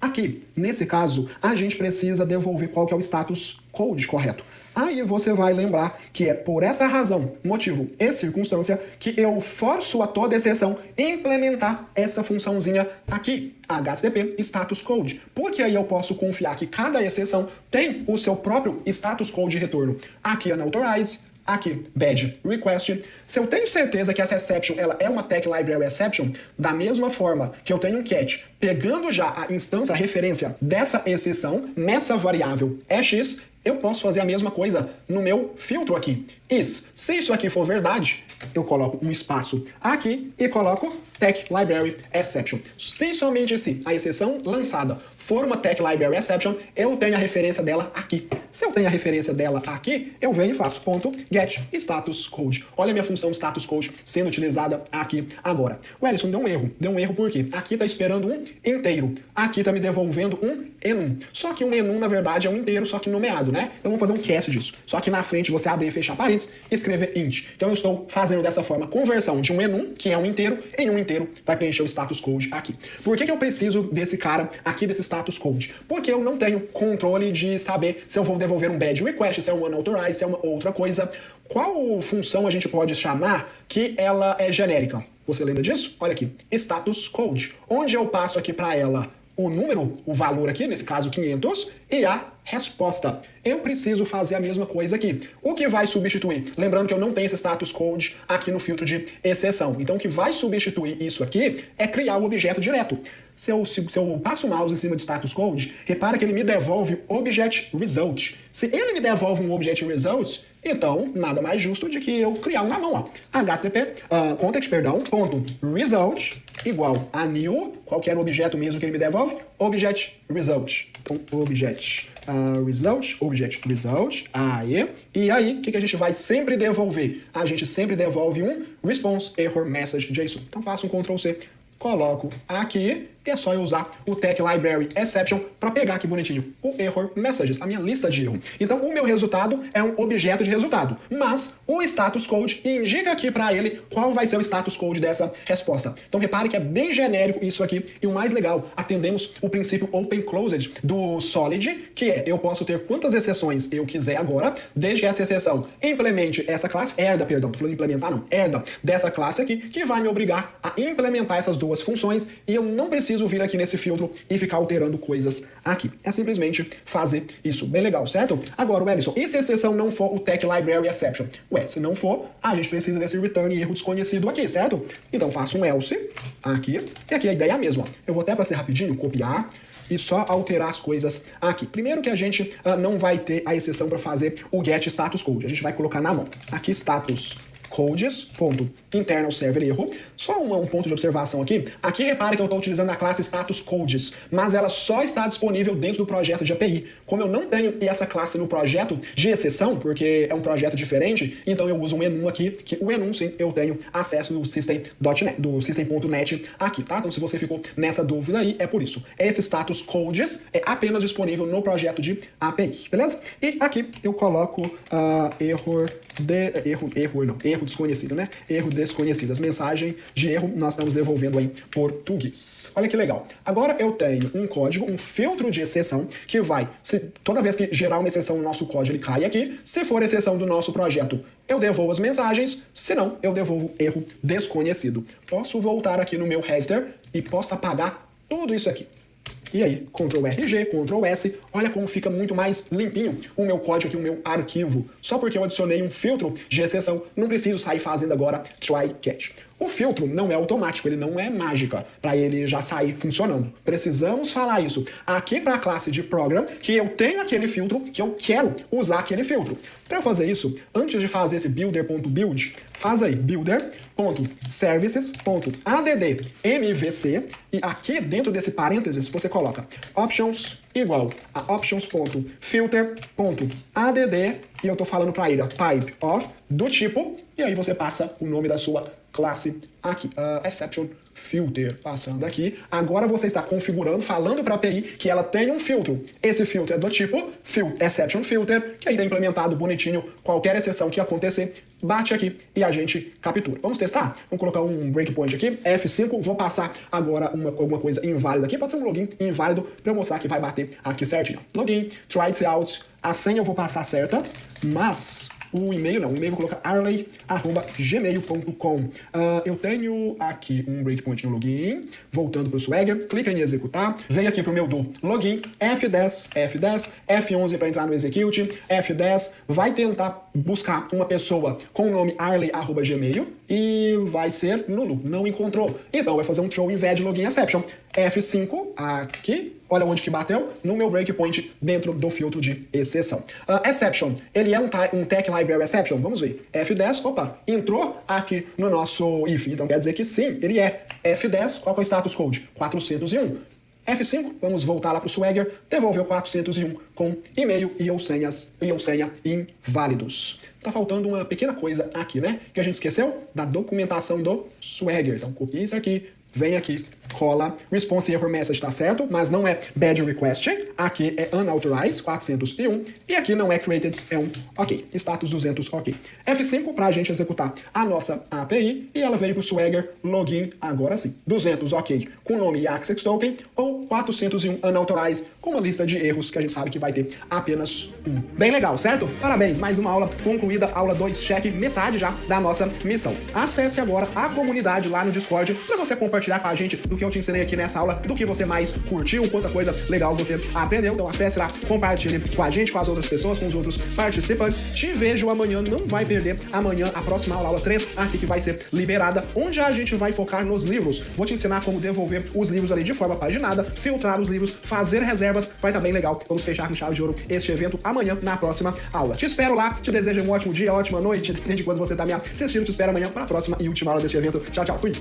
Aqui, nesse caso, a gente precisa devolver qual que é o status code correto. Aí você vai lembrar que é por essa razão, motivo e circunstância que eu forço a toda exceção implementar essa funçãozinha aqui, HTTP status code. Porque aí eu posso confiar que cada exceção tem o seu próprio status code de retorno. Aqui unauthorized, aqui badge request. Se eu tenho certeza que essa exception ela é uma tech library exception, da mesma forma que eu tenho um catch pegando já a instância, a referência dessa exceção nessa variável x, eu posso fazer a mesma coisa no meu filtro aqui. Is. Se isso aqui for verdade, eu coloco um espaço aqui e coloco tech library exception. Se somente se a exceção lançada for uma tech library exception, eu tenho a referência dela aqui. Se eu tenho a referência dela aqui, eu venho e faço .get status code. Olha a minha função status code sendo utilizada aqui agora. O Ellison deu um erro. Deu um erro por quê? Aqui está esperando um inteiro. Aqui está me devolvendo um enum. Só que um enum, na verdade, é um inteiro, só que nomeado, né? Então vamos fazer um cast disso. Só que na frente você abrir e fechar parênteses e escrever int. Então eu estou fazendo dessa forma a conversão de um enum, que é um inteiro, em um inteiro vai preencher o status code aqui. Por que eu preciso desse cara aqui, desse status code? Porque eu não tenho controle de saber se eu vou devolver um badge request, se é um unauthorized, se é uma outra coisa. Qual função a gente pode chamar que ela é genérica? Você lembra disso? Olha aqui, status code. Onde eu passo aqui para ela o número, o valor aqui, nesse caso 500, e a resposta. Eu preciso fazer a mesma coisa aqui. O que vai substituir? Lembrando que eu não tenho esse status code aqui no filtro de exceção. Então o que vai substituir isso aqui é criar o objeto direto. Se eu passo o mouse em cima de status code, repara que ele me devolve object result. Se ele me devolve um object result, então nada mais justo de que eu criar um na mão, ó. result igual a new, qualquer objeto mesmo que ele me devolve, object result. Então, object result, aí. E aí, o que a gente vai sempre devolver? A gente sempre devolve um response error message JSON. Então faço um Ctrl+C, coloco aqui e é só eu usar o Tech Library Exception para pegar aqui bonitinho o Error Messages, a minha lista de erro. Então o meu resultado é um objeto de resultado, mas o status code indica aqui para ele qual vai ser o status code dessa resposta. Então repare que é bem genérico isso aqui, e o mais legal, atendemos o princípio Open Closed do Solid, que é eu posso ter quantas exceções eu quiser agora, desde essa exceção implemente essa classe, herda dessa classe aqui, que vai me obrigar a implementar essas duas funções, e eu não preciso vir aqui nesse filtro e ficar alterando coisas aqui. É simplesmente fazer isso. Bem legal, certo? Agora, Wellington, e se a exceção não for o Tech Library Exception? Ué, se não for, a gente precisa desse return erro desconhecido aqui, certo? Então faço um else aqui, e aqui a ideia é a mesma. Eu vou até para ser rapidinho, copiar e só alterar as coisas aqui. Primeiro que a gente não vai ter a exceção para fazer o get status code. A gente vai colocar na mão. Aqui status codes.internal server erro. Só um ponto de observação aqui. Aqui repare que eu estou utilizando a classe status codes, mas ela só está disponível dentro do projeto de API. Como eu não tenho essa classe no projeto de exceção, porque é um projeto diferente, então eu uso um enum aqui, que o enum sim eu tenho acesso do system.net, do system.net aqui, tá? Então se você ficou nessa dúvida aí, é por isso. Esse status codes é apenas disponível no projeto de API, beleza? E aqui eu coloco erro desconhecido, né? Erro desconhecido. As mensagens de erro nós estamos devolvendo em português. Olha que legal. Agora eu tenho um código, um filtro de exceção, que vai, toda vez que gerar uma exceção no nosso código, ele cai aqui. Se for exceção do nosso projeto, eu devolvo as mensagens. Se não, eu devolvo erro desconhecido. Posso voltar aqui no meu register e posso apagar tudo isso aqui. E aí, Ctrl RG, Ctrl S, olha como fica muito mais limpinho o meu código aqui, o meu arquivo. Só porque eu adicionei um filtro de exceção, não preciso sair fazendo agora try catch. O filtro não é automático, ele não é mágica para ele já sair funcionando. Precisamos falar isso aqui para a classe de program, que eu tenho aquele filtro, que eu quero usar aquele filtro. Para eu fazer isso, antes de fazer esse builder.build, faz aí builder.services.add.mvc, e aqui dentro desse parênteses você coloca options igual a options.filter.add, e eu tô falando para ele, ó, type of, do tipo, e aí você passa o nome da sua classe aqui, exception filter, passando aqui. Agora você está configurando, falando para a API que ela tem um filtro. Esse filtro é do tipo exception filter, que aí está implementado bonitinho. Qualquer exceção que acontecer, bate aqui e a gente captura. Vamos testar? Vamos colocar um breakpoint aqui, F5, vou passar agora alguma coisa inválida aqui, pode ser um login inválido, para eu mostrar que vai bater aqui certinho. Login, try it out, a senha eu vou passar certa, mas o e-mail não, o e-mail eu vou colocar arley@gmail.com. Eu tenho aqui um breakpoint no login, voltando para o Swagger, clica em executar, vem aqui para o meu do login, F10, F11 para entrar no execute, F10, vai tentar buscar uma pessoa com o nome arley@gmail e vai ser nulo, não encontrou. Então vai fazer um throw invalid login exception. F5 aqui, olha onde que bateu, no meu breakpoint dentro do filtro de exceção. Exception, ele é um Tech Library Exception, vamos ver. F10, opa, entrou aqui no nosso if, então quer dizer que sim, ele é. F10, qual que é o status code? 401. F5, vamos voltar lá para o Swagger, devolveu 401 com e-mail e ou senha inválidos. Tá faltando uma pequena coisa aqui, né? Que a gente esqueceu da documentação do Swagger. Então copia isso aqui, vem aqui, cola, response error message tá certo, mas não é bad request, aqui é unauthorized, 401, e aqui não é created, é um ok, status 200, ok. F5 pra gente executar a nossa API, e ela veio pro Swagger, login, agora sim, 200, ok, com nome e access token, ou 401 unauthorized, com uma lista de erros que a gente sabe que vai ter apenas um. Bem legal, certo? Parabéns, mais uma aula concluída, aula 2, cheque, metade já da nossa missão. Acesse agora a comunidade lá no Discord, pra você compartilhar com a gente do que eu te ensinei aqui nessa aula, do que você mais curtiu, quanta coisa legal você aprendeu. Então acesse lá, compartilhe com a gente, com as outras pessoas, com os outros participantes. Te vejo amanhã, não vai perder amanhã a próxima aula, aula 3, aqui que vai ser liberada, onde a gente vai focar nos livros. Vou te ensinar como devolver os livros ali de forma paginada, filtrar os livros, fazer reservas, vai estar bem legal. Vamos fechar com chave de ouro este evento amanhã na próxima aula. Te espero lá, te desejo um ótimo dia, ótima noite, depende de quando você tá me assistindo, te espero amanhã para a próxima e última aula deste evento. Tchau, tchau, fui!